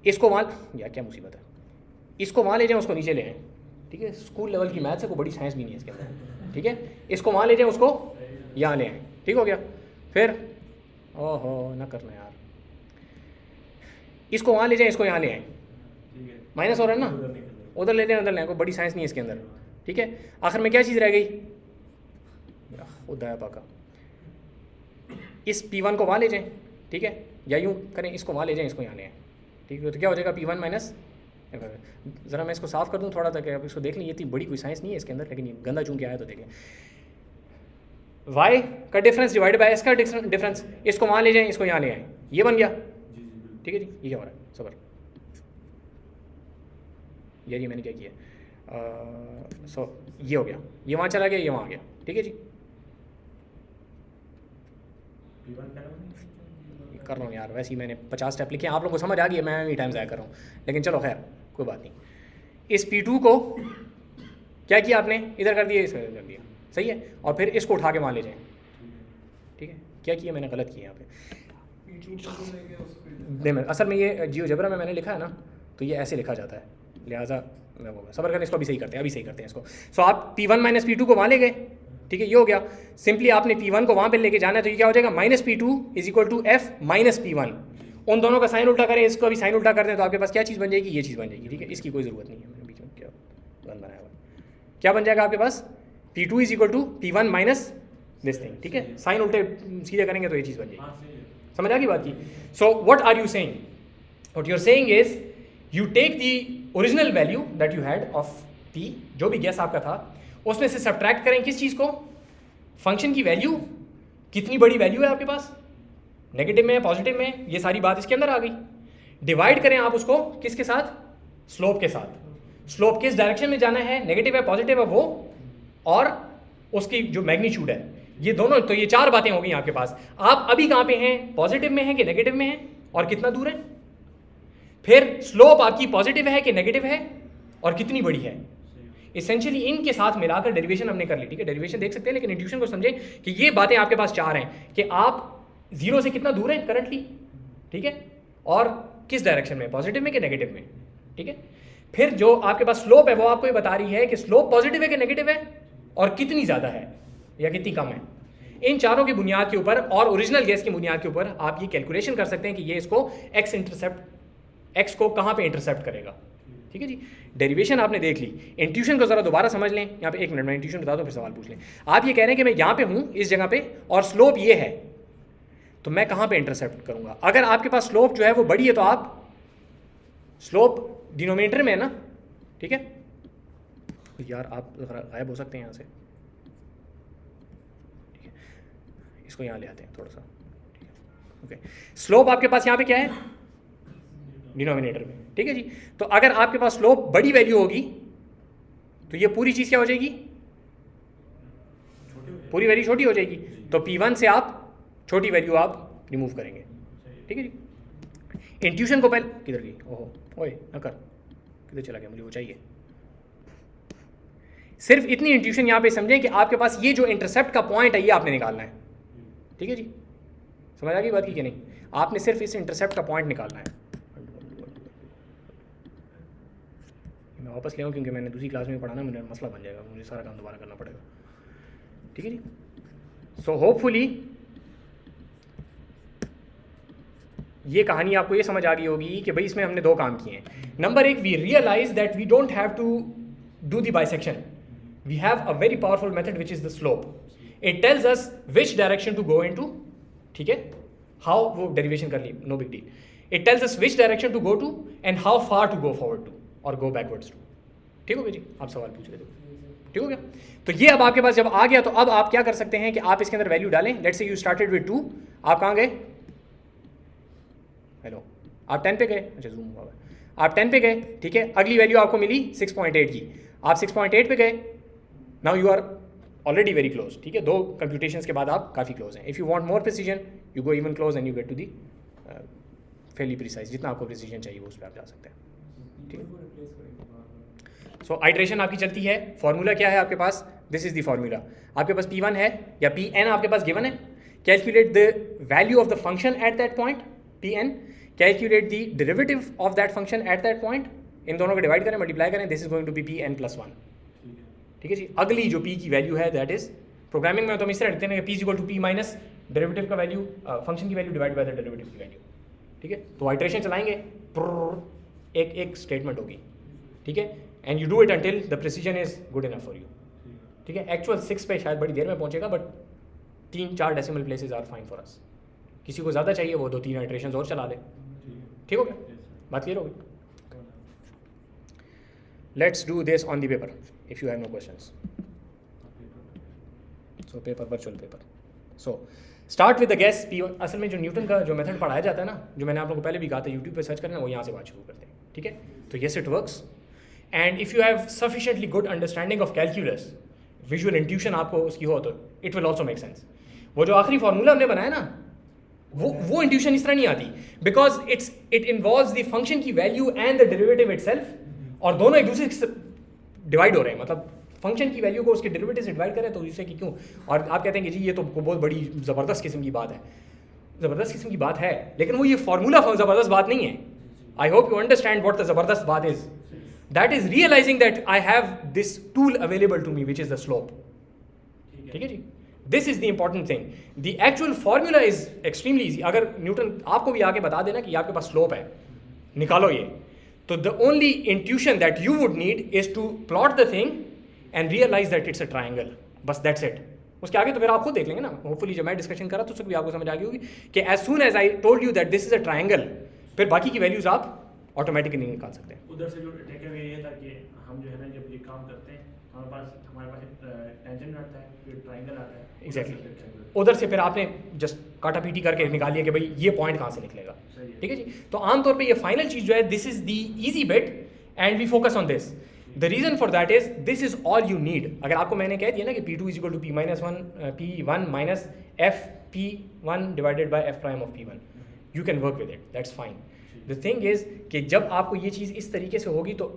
इसको वहाँ, या क्या मुसीबत है, इसको वहाँ ले जाएं, उसको नीचे ले आएँ, ठीक है। स्कूल लेवल की मैथ्स है, कोई बड़ी साइंस भी नहीं है इसके अंदर, ठीक है। इसको वहाँ ले जाएं, उसको यहाँ ले आएँ, ठीक हो गया। फिर ओहो ना करना यार, इसको वहाँ ले जाएं, इसको यहाँ ले आएँ, माइनस हो रहा है ना, उधर ले जाएं, उधर ले आएँ, कोई बड़ी साइंस नहीं है इसके अंदर, ठीक है। आखिर में क्या चीज़ रह गई, उदा पाका, इस P1 को वहाँ ले जाएं, ठीक है, या यूँ करें, इसको वहाँ ले जाएं, इसको यहाँ ले आएँ, ठीक है। तो क्या हो जाएगा, P1 माइनस, ज़रा मैं इसको साफ़ कर दूँ थोड़ा तक, आप इसको देख लें, ये इतनी बड़ी कोई साइंस नहीं है इसके अंदर, लेकिन ये गंदा चूँ के आया तो देख लें। y का डिफरेंस डिवाइड बाय s का डिफरेंस, इसको वहाँ ले जाएं, इसको यहाँ ले आएँ, ये बन गया, ठीक है जी। ये क्या हो रहा है, सबर यार, ये मैंने क्या किया, सो ये हो गया, ये वहाँ चला गया, ये वहाँ आ गया, ठीक है जी। P1 क्या नोन है? कर रहा हूँ यार, वैसे ही मैंने 50 स्टेप लिखे, आप लोगों को समझ आ गई है, मैं भी टाइम ज़ाया कर रहा हूँ, लेकिन चलो खैर कोई बात नहीं। इस P2 को क्या किया आपने, इधर कर दिया, इधर कर दिया, सही है, और फिर इसको उठा के वहाँ ले जाएँ, ठीक है। क्या किया मैंने, गलत किया यहाँ पे, असल में ये जियोजेब्रा में मैंने लिखा है ना, तो ये ऐसे लिखा जाता है, लिहाजा मैं वो सबर करें, इसको अभी सही करते हैं, अभी सही करते हैं इसको। सो आप P1 माइनस P2 को वहाँ ले गए, ठीक है, ये हो गया। सिंपली आपने P1 को वहाँ पे लेके जाना है, तो ये क्या हो जाएगा, minus P2 is equal to F minus P1। उन दोनों का साइन उल्टा करें, इसको अभी साइन उल्टा कर दें, तो आपके पास क्या चीज़ बन जाएगी, ये चीज़ बन जाएगी, ठीक है। इसकी कोई ज़रूरत नहीं है, मैंने बीच में क्या प्लान बनाया हुआ, क्या बन जाएगा आपके पास, P2 is equal to P1 minus this thing, ठीक है। साइन उल्टे सीधे करेंगे तो ये चीज़ बन जाएगी, समझ आ गई बात की। So what are you saying, what you are saying is you take the original value that you had of P, जो भी गैस आपका था, उसमें से सब्ट्रैक्ट करें किस चीज़ को, फंक्शन की वैल्यू, कितनी बड़ी वैल्यू है आपके पास, नेगेटिव में है, पॉजिटिव में, ये सारी बात इसके अंदर आ गई। डिवाइड करें आप उसको किसके साथ, स्लोप के साथ। स्लोप किस डायरेक्शन में जाना है, नेगेटिव है पॉजिटिव है वो, और उसकी जो मैग्नीट्यूड है, ये दोनों, तो ये 4 बातें हो गई आपके पास। आप अभी कहाँ पे हैं, पॉजिटिव में हैं कि नेगेटिव में हैं, और कितना दूर है। फिर स्लोप आपकी पॉजिटिव है कि नेगेटिव है, और कितनी बड़ी है। इसेंशियली इनके साथ मिलाकर डेरिवेशन हमने कर ली, ठीक है। डेरिवेशन देख सकते हैं, लेकिन इंट्यूशन को समझें कि ये बातें आपके पास 4 हैं कि आप 0 से कितना दूर हैं करंटली, ठीक है, और किस डायरेक्शन में, पॉजिटिव में कि नेगेटिव में, ठीक है। फिर जो आपके पास स्लोप है वो आपको ये बता रही है कि स्लोप पॉजिटिव है कि नेगेटिव है, और कितनी ज़्यादा है या कितनी कम है। इन चारों की बुनियाद के ऊपर और ओरिजिनल गैस की बुनियाद के ऊपर आप ये कैलकुलेशन कर सकते हैं कि ये इसको एक्स को कहाँ पे इंटरसेप्ट करेगा, ठीक है जी। डेरिवेशन आपने देख ली, इंट्यूशन को ज़रा दोबारा समझ लें। यहाँ पे 1 मिनट में इंट्यूशन बता दो, फिर सवाल पूछ लें। आप ये कह रहे हैं कि मैं यहाँ पे हूँ इस जगह पे, और स्लोप ये है, तो मैं कहाँ पे इंटरसेप्ट करूँगा। अगर आपके पास स्लोप जो है वो बड़ी है, तो आप स्लोप डिनोमिनेटर में है ना, ठीक है। यार आप गायब हो सकते हैं यहाँ से, ठीक है, इसको यहाँ ले आते हैं थोड़ा सा, ठीक है, ओके। स्लोप आपके पास यहाँ पे क्या है, डिनोमिनेटर में, ठीक है जी। तो अगर आपके पास स्लोप बड़ी वैल्यू होगी, तो ये पूरी चीज़ क्या हो जाएगी, पूरी वैल्यू छोटी हो जाएगी। तो P1 से आप छोटी वैल्यू आप रिमूव करेंगे, ठीक है जी। इंट्यूशन को पहले किधर गई, ओहो ओए ना कर, किधर चला गया, मुझे वो चाहिए। सिर्फ इतनी इंट्यूशन यहाँ पे समझें कि आपके पास ये जो इंटरसेप्ट का पॉइंट है ये आपने निकालना है, ठीक है जी। समझ आ गई बात की कि नहीं, आपने सिर्फ इस इंटरसेप्ट का पॉइंट निकालना है। मैं वापस ले आऊँ क्योंकि मैंने दूसरी क्लास में पढ़ाना, मुझे मसला बन जाएगा, मुझे सारा काम दोबारा करना पड़ेगा, ठीक है जी। सो होपफुली ये कहानी आपको ये समझ आ गई होगी कि भाई इसमें हमने 2 काम किए हैं। Number 1, we realise that we don't have to do the bisection, we have a very powerful method which is the slope. It tells us which direction to go into, ठीक है, हाउ, वो डेरिवेशन कर ली, no big deal. It tells us which direction to go to and how far to go forward to और go backwards to, ठीक हो गया जी। आप सवाल पूछ रहे थे, ठीक हो गया। तो ये अब आपके पास जब आ गया, तो अब आप क्या कर सकते हैं कि आप इसके अंदर वैल्यू डालें। Let's say you started with 2, आप कहाँ गए, हेलो, आप 10 पे गए, अच्छा जूम हुआ है, आप 10 पे गए, ठीक है। अगली वैल्यू आपको मिली 6.8 की, आप 6.8 पे गए, now you are already very close, ठीक है। 2 कंप्यूटेशंस के बाद आप काफ़ी क्लोज हैं। If you want more precision you go even close and you get to the fairly precise, जितना आपको प्रिसीजन चाहिए वो उस पर आप जा सकते हैं, ठीक है। सो आइट्रेशन आपकी चलती है। फॉर्मूला क्या है आपके पास, दिस इज द फॉर्मूला। आपके पास P1 है या Pn आपके पास गिवन है। Calculate the value of the function at that point Pn, calculate the derivative of that function at that point, इन दोनों को डिवाइड करें, मल्टीप्लाई करें, this is going to be Pn+1, ठीक है जी। अगली जो P की वैल्यू है दैट इज, प्रोग्रामिंग में तो हम इस तरह लिखते हैं कि P equal to P minus derivative का वैल्यू, फंक्शन की value divide by the derivative की वैल्यू, ठीक है। तो आइट्रेशन चलाएंगे, एक स्टेटमेंट होगी, ठीक है, and you do it until the precision is good enough for you, ठीक है। एक्चुअल 6 पे शायद बड़ी देर में पहुंचेगा, but 3-4 decimal places are fine for us. किसी को ज़्यादा चाहिए वो 2-3 आइट्रेशंस और चला ले, ठीक हो गया, बात क्लियर हो गई। Let's do this on the paper if you have no questions. So paper, virtual paper. So start with the guess P1। असल में जो न्यूटन का जो मेथड पढ़ाया जाता है ना, जो मैंने आप लोगों को पहले भी कहा था, यूट्यूब पे सर्च करना, वो यहाँ से बात शुरू करते हैं, ठीक है। तो yes it works, and if you have sufficiently good understanding of calculus, visual intuition आपको उसकी हो, तो it will also make sense. वो जो आखिरी फार्मूला हमने बनाया ना, वो इंट्यूशन इस तरह नहीं आती, because it involves the function की value and the derivative itself, और दोनों एक दूसरे से डिवाइड हो रहे हैं, मतलब फंक्शन की वैल्यू को उसके डेरिवेटिव से डिवाइड करें तो इससे कि क्यों, और आप कहते हैं कि जी ये तो बहुत बड़ी ज़बरदस्त किस्म की बात है, ज़बरदस्त किस्म की बात है, लेकिन वो ये फार्मूला ज़बरदस्त बात नहीं है. I hope you understand what the ज़बरदस्त बात is. That is realising that I have this tool available to me which is the slope. ठीक है जी, this is the important thing. The actual formula is extremely easy. अगर Newton आपको भी आके बता देना कि आपके पास स्लोप है, निकालो ये, तो the only intuition that you would need is to plot the thing and realise that it's a triangle. बस दैट्स इट. उसके आगे तो फिर आप खुद देख लेंगे ना. होपफुली जब मैं डिस्कशन करा तो उसको भी आपको समझ आ गई होगी कि as soon as I told you that this is a triangle, फिर बाकी की वैल्यूज आप ऑटोमेटिकली नहीं निकाल सकते. उधर से जो टेक अवे ये था कि हम जो है ना जब ये काम करते हैं हमारे पास टेंजेंट आता है, फिर ट्राइंगल आता है. एग्जैक्टली. उधर से फिर आपने जस्ट काटा पीटी करके निकाल लिया कि भाई ये पॉइंट कहाँ से निकलेगा. ठीक है जी. तो आमतौर पे ये फाइनल चीज़ जो है, this is the easy bit and we focus on this. The reason for that is this is all you need. अगर आपको मैंने कह दिया ना कि P2 is equal to P1 minus f P1 divided by f prime of P1, you can work with it, that's fine. The thing is कि जब आपको ये चीज़ इस तरीके से होगी तो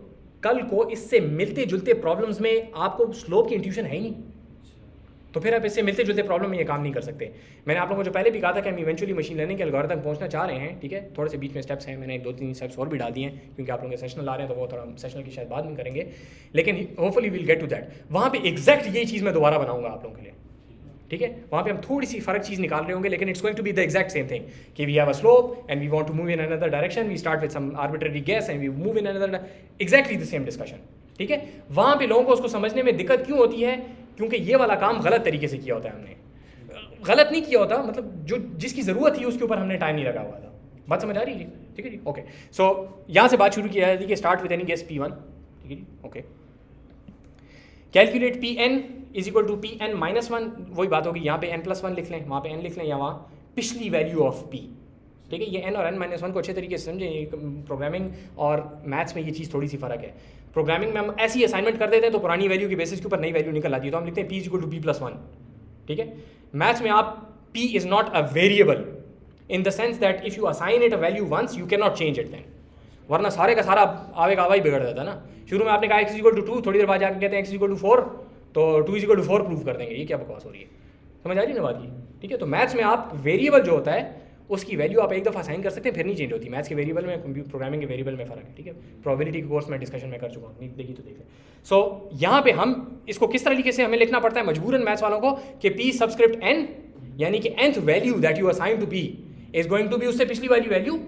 कल को इससे मिलते जुलते प्रॉब्लम्स में आपको स्लोप की इंट्यूशन है ही नहीं, तो फिर आप इससे मिलते जुलते प्रॉब्लम में ये काम नहीं कर सकते. मैंने आप लोगों को जो पहले भी कहा था कि हम इवेंचुअली मशीन लर्निंग के एल्गोरिथम तक पहुंचना चाह रहे हैं. ठीक है, थोड़े से बीच में स्टेप्स हैं, मैंने 1-2-3 स्टेप्स और भी डाल दिए हैं क्योंकि आप लोगों के सेशनल आ रहे हैं, तो वो थोड़ा सेशनल की शायद बाद में करेंगे, लेकिन hopefully will get to that. वहाँ पे एग्जैक्ट यही चीज़ मैं दोबारा बनाऊंगा आप लोगों के लिए. ठीक है, वहाँ पे हम थोड़ी सी फर्क चीज़ निकाल रहे होंगे, लेकिन it's going to be the exact same thing कि we have a slope and we want to move in another direction, we start with some arbitrary guess and we move in another, exactly the same discussion. ठीक है, वहाँ पे लोगों को उसको समझने में दिक्कत क्यों होती है, क्योंकि ये वाला काम गलत तरीके से किया होता है. हमने गलत नहीं किया होता, मतलब जो जिसकी ज़रूरत थी उसके ऊपर हमने टाइम नहीं लगा हुआ था. बात समझ आ रही है जी. ठीक है जी. ओके, सो यहाँ से बात शुरू किया जाती है कि start with any guess P1. ठीक है जी. Okay, calculate Pn is equal to Pn minus 1. वही बात होगी, यहाँ पे n+1 लिख लें, वहाँ पे n लिख लें, या वहाँ पिछली वैल्यू ऑफ P. ठीक है, ये n और n-1 को अच्छे तरीके से समझें. प्रोग्रामिंग और मैथ्स में ये चीज़ थोड़ी सी फ़र्क है. प्रोग्रामिंग में हम ऐसी असाइनमेंट कर देते हैं तो पुरानी वैल्यू के बेसिस के ऊपर नई वैल्यू निकल आती है, तो हम लिखते हैं P is equal to P+1. ठीक है, मैथ्स में आप P is not a variable in the sense that if you assign it a value once you can not change it then, वरना सारे का सारा आवे का आवा ही बिगड़ जाता है ना. शुरू में आपने कहा x इज इक्वल टू 2, थोड़ी देर बाद जाकर कहते हैं x इज इक्वल टू 4, तो 2 इज इक्वल टू 4 प्रूव कर देंगे. ये क्या बकवास हो रही है, समझ आ रही है ना बात ये. ठीक है, तो मैथ्स में आप वेरिएबल जो होता है उसकी वैल्यू आप एक दफ़ा साइन कर सकते हैं, फिर नहीं चेंज होती. मैथ्स के वेरिएबल में प्रोग्रामिंग के वेरिएबल में फ़र्क है. ठीक है, प्रोबेबिलिटी के कोर्स में डिस्कशन में कर चुका हूँ, नहीं देखी तो देख लें. सो यहाँ पे हम इसको किस तरीके से हमें लिखना पड़ता है मजबूरन मैथ्स वालों को कि P सबस्क्रिप्ट n, यानी कि nth value that you assign to P is going to be उससे पिछली वाली value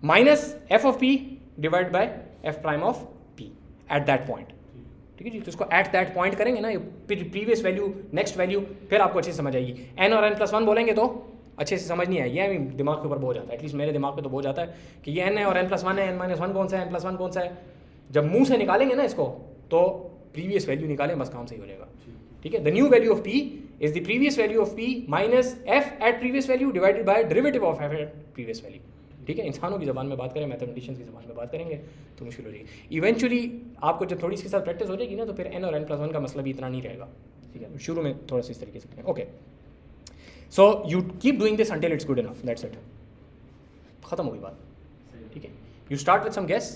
minus f of P divide by f prime of P at that point. ठीक है जी, तो इसको एट दैट पॉइंट करेंगे ना, प्रीवियस वैल्यू नेक्स्ट वैल्यू, फिर आपको अच्छे से समझ आएगी. n और n+1 बोलेंगे तो अच्छे से समझ नहीं आएगी, दिमाग के ऊपर बोझ आता है, एटलीस्ट मेरे दिमाग पे तो बोझ आता है कि ये n है और n+1 है, n-1 कौन सा है, n+1 कौन सा है. जब मुंह से निकालेंगे ना इसको तो प्रीवियस वैल्यू निकालें, बस काम सही हो जाएगा. ठीक है, the new value of P is the previous value of P minus f at previous value divided by derivative of f at previous value. ठीक है, इंसानों की ज़बान में बात करें, मैथमेटिशियंस की ज़बान में बात करेंगे तो मुश्किल हो जाएगी. इवेंचुअली आपको जब थोड़ी इसके साथ प्रैक्टिस हो जाएगी ना, तो फिर n और n+1 का मसला भी इतना नहीं रहेगा. ठीक है, शुरू में थोड़ा सा इस तरीके से करें. Okay, so you keep doing this until it's good enough, that's it, ख़त्म हो गई बात. ठीक है, you start with some guess,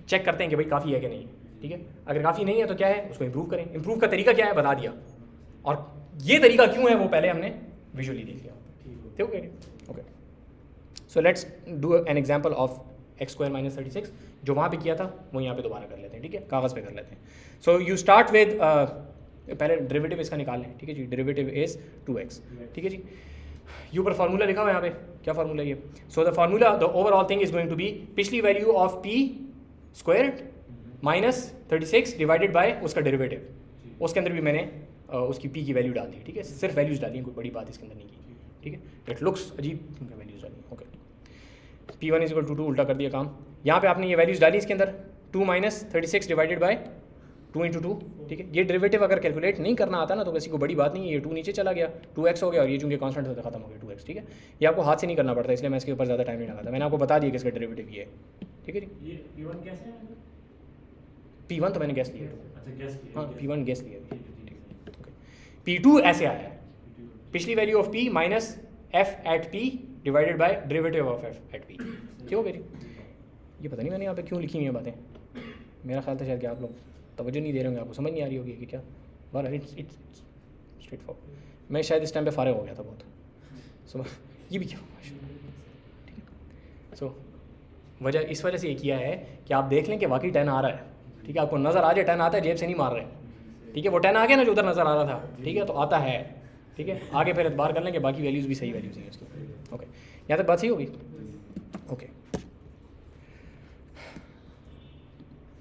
check करते हैं कि भाई काफ़ी है कि नहीं. ठीक है, अगर काफ़ी नहीं है तो क्या है, उसको इंप्रूव करें. इंप्रूव का तरीका क्या है बता दिया, और ये तरीका क्यों है वो पहले हमने विजुअली देख लिया. ठीक है, okay. So let's do an example of x² - 36. जो वहाँ पे किया था वो यहाँ पे दोबारा कर लेते हैं. ठीक है, कागज़ पे कर लेते हैं. सो यू स्टार्ट विद, पहले डेरिवेटिव इसका निकाल लें. ठीक है जी, डेरिवेटिव इज़ 2x. ठीक है जी, ये ऊपर फार्मूला लिखा हुआ है यहाँ पे, क्या फार्मूला ये. So the formula, the overall thing is going to be पिछली value of P squared minus 36 divided by उसका डेरिवेटिव. उसके अंदर भी मैंने उसकी P की वैल्यू डाल दी. ठीक है, सिर्फ वैल्यूज़ डाली, कोई बड़ी बात इसके अंदर नहीं की. ठीक है, इट लुक्स अजीब क्योंकि वैल्यूज़ डाली. Okay, P1 is equal to 2, उल्टा कर दिया काम. यहाँ पे आपने ये वैल्यूज़ डाली इसके अंदर, 2 माइनस 36 डिवाइडेड बाय 2 × 2. ठीक है, ये डेरिवेटिव अगर कैलकुलेट नहीं करना आता ना तो किसी को बड़ी बात नहीं है. ये 2 नीचे चला गया, 2x हो गया, और ये चूँकि कांस्टेंट होता खत्म हो गया 2x. ठीक है, ये आपको हाथ से नहीं करना पड़ता, इसलिए मैं इसके ऊपर ज़्यादा टाइम नहीं लगाता. मैंने आपको बता दिया कि इसका डेरिवेटिव ये है. ठीक है जी, ये P1 कैसे है? P1 तो मैंने गैस लिया. अच्छा, गैस किया. हाँ, P1 गैस लिया. P2 ऐसे आया है, पिछली value of P minus f at p divided by derivative of f at p. क्यों मेरी ये पता नहीं मैंने यहाँ पे क्यों लिखी हुई हैं बातें, मेरा ख्याल था शायद कि आप लोग तवज्जो नहीं दे रहे होंगे, आपको समझ नहीं आ रही होगी कि क्या। But it's straight forward. मैं शायद इस टाइम पे फारिग हो गया था बहुत, सो ये भी क्या ठीक है। सो वजह इस वजह से ये किया है कि आप देख लें कि वाकई 10 आ रहा है, ठीक है, आपको नज़र आ जाए 10 आता है, जेब से नहीं मार रहे, ठीक है, वो 10 आ गया ना जो उधर नज़र आ रहा था, ठीक है, तो आता है, ठीक है, आगे फिर एतबार कर लें कि बाकी वैल्यूज़ भी सही वैल्यूज़ हैं उसकी। ओके, यहाँ तक बात सही होगी। ओके,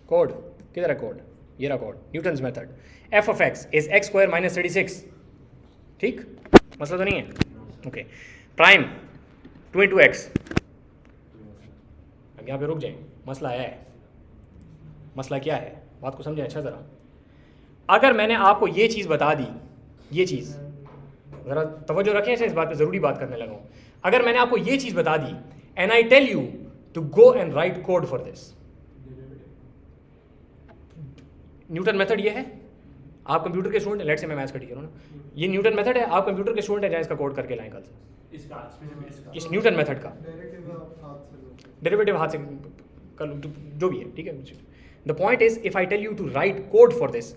कोड किधर है कोड, ये रहा code, Newton's method, F of x is x square minus 36, ठीक, मसला तो नहीं है। ओके, प्राइम 2 इंटू एक्स, अब यहाँ पे रुक जाए, मसला है, मसला क्या है, बात को समझें अच्छा ज़रा। अगर मैंने आपको ये चीज़ बता दी, ये चीज़ ज़रा तवज्जो रखें, इस बात पे ज़रूरी बात करने लगा हूँ। अगर मैंने आपको ये चीज़ बता दी and I tell you to go and write code for this, Newton method ये है, आप कंप्यूटर के स्टूडेंट, लेट से मैं मैथ्स का टीचर हूँ ना, ये न्यूटन मेथड है, आप कंप्यूटर के स्टूडेंट हैं, जहाँ इसका कोड करके लाएं कल से, इस न्यूटन मेथड का डेरिवेटिव हाथ से कर जो भी है, ठीक है। The point is if I tell you to write code for this,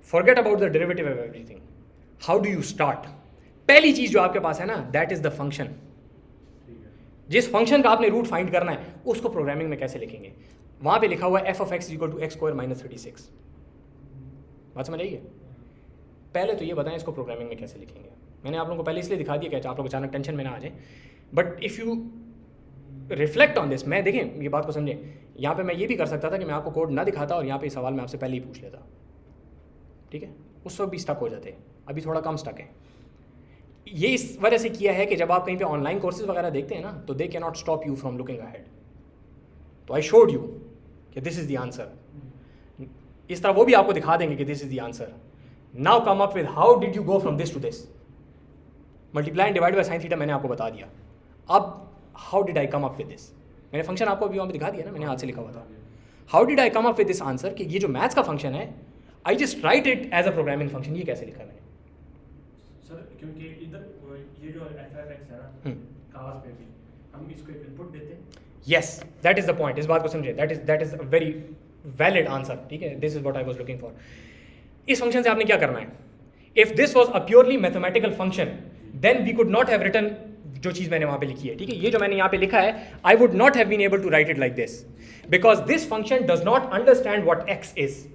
forget about the derivative of everything, how do you start. पहली चीज जो आपके पास है ना, दैट इज द फंक्शन। जिस फंक्शन का आपने रूट फाइंड करना है उसको प्रोग्रामिंग में कैसे लिखेंगे, वहां पे लिखा हुआ है f of x equal to x square minus 36। बात समझ आइए। पहले तो ये बताएं इसको प्रोग्रामिंग में कैसे लिखेंगे। मैंने आप लोगों को पहले इसलिए दिखा दिया कि आप लोग अचानक टेंशन में ना आ जाए, but if you reflect on this, मैं देखें ये बात को समझें, यहाँ पे मैं ये भी कर सकता था कि मैं आपको कोड ना दिखाता और यहाँ पे सवाल मैं आपसे पहले ही पूछ लेता, ठीक है, उस वक्त भी स्टक हो जाते, अभी थोड़ा कम स्टक है। ये इस वजह से किया है कि जब आप कहीं पे ऑनलाइन कोर्सेज वगैरह देखते हैं ना, तो they can not stop you from looking ahead. तो आई शोड यू कि दिस इज द आंसर, इस तरह वो भी आपको दिखा देंगे कि this is the answer. Now come up with how did you go from this to this, multiply and divide by sine theta मैंने आपको बता दिया। अब how did I come up with this, मैंने फंक्शन आपको अभी वहाँ पे दिखा दिया ना, मैंने हाथ से लिखा हुआ था। How did I come up with this answer, कि ये जो मैथ्स का फंक्शन है I just write it as a programming function. ये कैसे लिखा मैंने सर, क्योंकि इधर ये जो एफ एफ एक्स है ना, कागज पे भी हम इसको एक इनपुट देते हैं। Yes, that is the point, इस बात को समझे, that is a very valid answer, ठीक है, this is what I was looking for. इस फंक्शन से आपने क्या करना है, if this was a purely mathematical function then we could not have written जो चीज़ मैंने वहाँ पे लिखी है, ठीक है, ये जो मैंने यहाँ पे लिखा है, I would not have been able to write it like this, because this function does not understand what x is,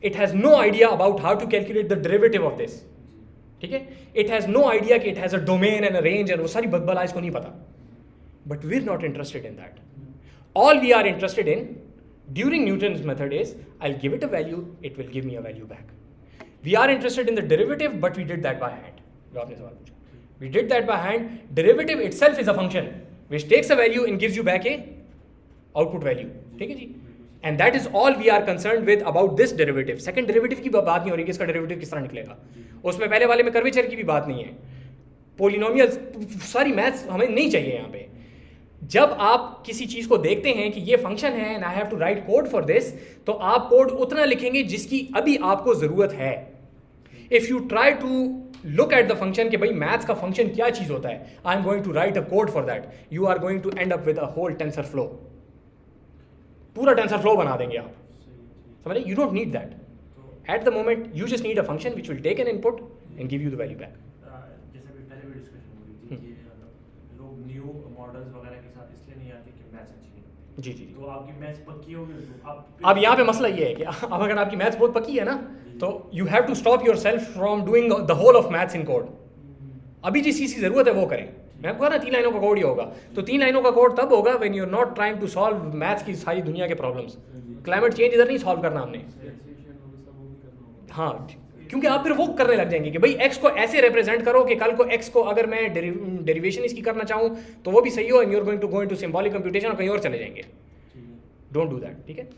it has no idea about how to calculate the derivative of this, ठीक है, it has no idea कि it has a domain and a range and वो सारी बदबला इसको नहीं पता, but we are not interested in that. All we are interested in during Newton's method is I'll give it a value, it will give me a value back. We are interested in the derivative, but we did that by hand. जो आपने सवाल पूछा, we did that by hand. Derivative itself is a function which takes a value and gives you back a output value, ठीक है जी, and that is all we are concerned with about this derivative. Second derivative की बात नहीं हो रही कि इसका derivative किस तरह निकलेगा, उसमें पहले वाले में कर्वेचर की भी बात नहीं है, पोलिनोमियल सारी मैथ्स हमें नहीं चाहिए यहाँ पे। जब आप किसी चीज़ को देखते हैं कि ये फंक्शन है and I have to write code for this, तो आप कोड उतना लिखेंगे जिसकी अभी आपको ज़रूरत है। If you try to look at the function कि भाई मैथ्स का फंक्शन क्या चीज़ होता है, I am going to write a code for that, you are going to end up with a whole TensorFlow, पूरा टेंसर फ्लो बना देंगे आप, समझे, you don't need that at the moment, you just need a function which will take an input and give you the value back. जैसे भी पहले भी discussion हो रही थी कि लोग न्यू मॉडल्स वगैरह के साथ इसलिए नहीं आते कि मैथ्स अच्छी नहीं, जी जी, तो आपकी मैथ्स पक्की होगी तो आप अब यहाँ पे मसला ये है कि अब अगर आपकी मैथ्स बहुत पक्की है ना, तो you have to stop yourself from doing the whole of maths in code. अभी जिस चीज़ की ज़रूरत है वो करें। मैं आपको कहा ना 3 लाइनों का कोड ही होगा, तो 3 लाइनों का कोड तब होगा when you are not trying to solve maths की सारी दुनिया के प्रॉब्लम्स। क्लाइमेट चेंज इधर नहीं सॉल्व करना हमने, हाँ, क्योंकि आप फिर वो करने लग जाएंगे कि भाई एक्स को ऐसे रिप्रेजेंट करो कि कल को एक्स को अगर मैं डेरिवेशन इसकी करना चाहूँ तो वो भी सही हो, and you are going to go into symbolic computation और कहीं और चले जाएंगे। डोंट डू दैट, ठीक है।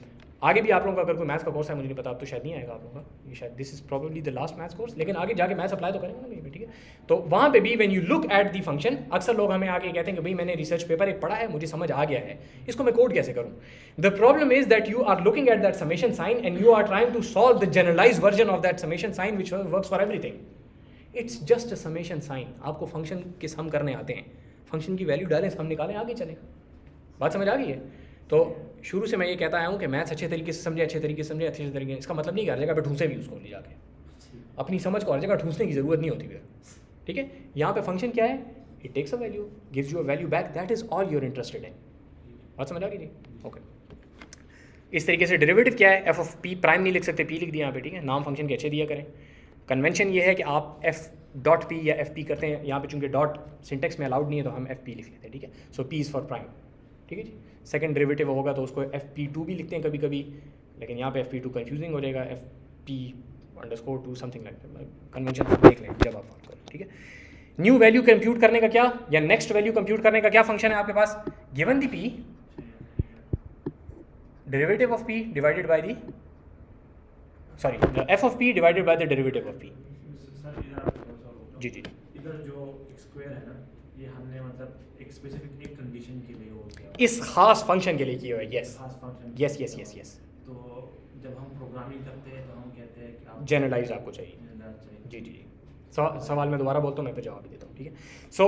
आगे भी आप लोगों का अगर कोई मैथ्स का कोर्स है, मुझे नहीं पता, अब तो शायद नहीं आएगा आप लोगों का, ये शायद this is probably the last maths course, लेकिन आगे जाके मैथ्स अप्लाई तो करेंगे ना कहीं पे, ठीक है। तो वहाँ पे भी when you look at the function, अक्सर लोग हमें आके कहते हैं कि भाई मैंने रिसर्च पेपर एक पढ़ा है, मुझे समझ आ गया है, इसको मैं कोड कैसे करूँ। The problem is that you are looking at that summation sign and you are trying to solve the generalize version of that summation sign which works for everything. It's just a summation sign. आपको function के sum करने आते हैं, function की value डालें, सम निकालें, आगे चलें। बात समझ आ गई है? तो शुरू से मैं ये कहता आया हूँ कि मैथ्स अच्छे तरीके से समझे, अच्छे तरीके से समझे, अच्छे तरीके से। इसका मतलब नहीं कि हर जगह पे ठूंसे भी उसको ले जाके, अपनी समझ को हर जगह ठूंसने की ज़रूरत नहीं होती फिर, ठीक है। यहाँ पे फंक्शन क्या है, it takes a value, gives you a value back, that is all you're interested in. बात समझ आ गई जी? ओके। इस तरीके से डेरिवेटिव क्या है, एफ ऑफ पी, प्राइम नहीं लिख सकते, पी लिख दिया यहाँ पे, ठीक है। नाम फंक्शन के अच्छे दिया करें। कन्वेंशन ये है कि आप एफ डॉट पी या एफ पी करते हैं, यहाँ पे चूंकि डॉट सिंटेक्स में अलाउड नहीं है तो हम एफ पी लिख लेते हैं, ठीक है। सो पी इज़ फॉर प्राइम, ठीक है जी। सेकंड डेरिवेटिव होगा तो उसको एफ पी टू भी लिखते हैं कभी कभी, लेकिन यहाँ पे एफ पी टू कन्फ्यूजिंग हो जाएगा, F P underscore two something like that, convention देख लें जब आप फॉलो करें, ठीक है। न्यू वैल्यू कंप्यूट करने का क्या, या नेक्स्ट वैल्यू कंप्यूट करने का क्या फंक्शन है आपके पास, given the p, derivative of P divided by the, sorry the f of P divided by the derivative of p. Sir इधर आप थोड़ा सा रोको। जी जी इधर जो स्क्वायर है ना, ये हमने मतलब एक स्पेसिफिक एक कंडीशन के लिए हो गया, इस खास फंक्शन के लिए किया हुआ है, यस खास function. Yes yes yes yes. तो जब हम प्रोग्रामिंग करते हैं तो हम कहते हैं कि आप जनरलाइज आपको चाहिए, generalize चाहिए। जी जी जी। सवाल मैं दोबारा बोलता हूँ, मैं फिर जवाब भी देता हूँ, ठीक है। सो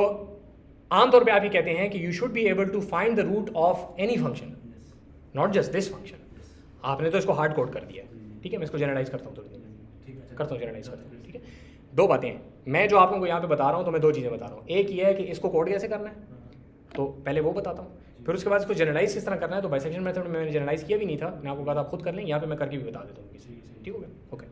आमतौर पे आप ये कहते हैं कि you should be able to find the root of any function, not just this function. आपने तो इसको हार्ड कोड कर दिया है, ठीक है। मैं इसको जनरलाइज करता हूँ थोड़ी देर में, ठीक है, करता हूँ जनरलाइज करता हूँ, ठीक है। दो बातें हैं, मैं जो आप लोगों को यहाँ पे बता रहा हूँ तो मैं दो चीज़ें बता रहा हूँ। एक ये है कि इसको कोड कैसे करना है, तो पहले वो बताता हूँ, फिर उसके बाद इसको जनरलाइज किस तरह करना है। तो बाइसेक्शन मेथड में मैंने जनरलाइज किया भी नहीं था, मैं आपको कहा था आप खुद कर लें, यहाँ पे मैं करके भी बता देता हूँ किसी, ठीक हो गया, ओके।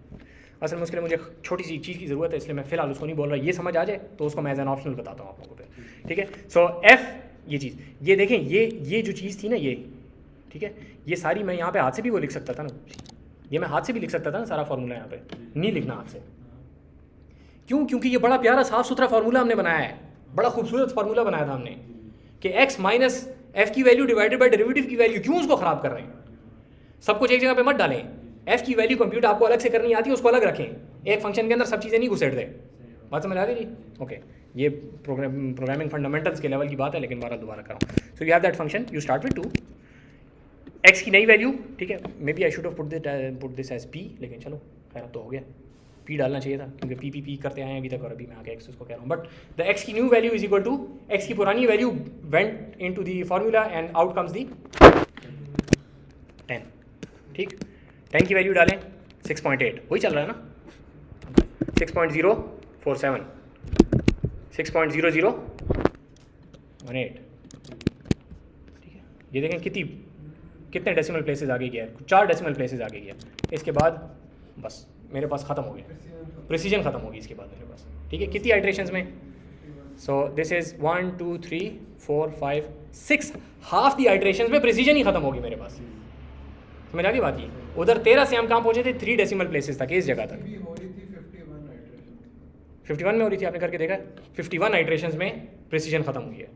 असल में उसके लिए मुझे छोटी सी चीज़ की ज़रूरत है, इसलिए मैं फिलहाल उसको नहीं बोल रहा, ये समझ आ जाए तो उसको मैं एज एन ऑप्शनल बताता हूँ आप लोगों को, ठीक है। सो एफ, ये चीज़, ये देखें, ये जो चीज़ थी ना, ये ठीक है, ये सारी मैं यहाँ पे हाथ से भी वो लिख सकता था ना, ये मैं हाथ से भी लिख सकता था ना सारा फार्मूला, यहाँ पे नहीं लिखना हाथ से। क्यों? क्योंकि ये बड़ा प्यारा साफ सुथरा फार्मूला हमने बनाया है, बड़ा खूबसूरत फार्मूला बनाया था हमने कि x माइनस एफ की वैल्यू डिवाइडेड बाय डेरिवेटिव की वैल्यू। क्यों उसको ख़राब कर रहे हैं? सब कुछ एक जगह पे मत डालें, f की वैल्यू कंप्यूट आपको अलग से करनी आती है, उसको अलग रखें, एक फंक्शन के अंदर सब चीज़ें नहीं घुसेड़ दें। बात समझ आ गई जी? ओके, ये प्रोग्रामिंग फंडामेंटल्स के लेवल की बात है, लेकिन बारह दोबारा कराऊँ। So you have that function, you start with 2, x की नई वैल्यू, ठीक है। Maybe I should have put this as p, लेकिन चलो खैर अब तो हो गया, p डालना चाहिए था क्योंकि p करते आए हैं अभी तक, और अभी मैं आगे x उसको कह रहा हूँ। बट द x की new value is equal to x की पुरानी value went into the formula and out comes the 10, ठीक। 10 की वैल्यू डालें 6.8, वही चल रहा है ना, 6.047, 6.0018, ठीक है। ये देखें कितने डेसिमल प्लेसेस आगे गया है, 4 डेसिमल प्लेसेस आगे गया। इसके बाद बस मेरे पास ख़त्म हो गया, प्रिसीजन ख़त्म होगी इसके बाद मेरे पास, ठीक है। कितनी आइट्रेशंस में? So this is 1 2 3 4 5 6, half the iterations में प्रिसीजन ही ख़त्म होगी मेरे पास। समझ आ गई बात? ये उधर 13 से हम कहाँ पहुँचे थे, 3 डेसिमल प्लेसेस तक, इस जगह तक 51 में हो रही थी, आपने करके देखा है? 51 आइट्रेशंस में प्रिसीजन ख़त्म हुई है,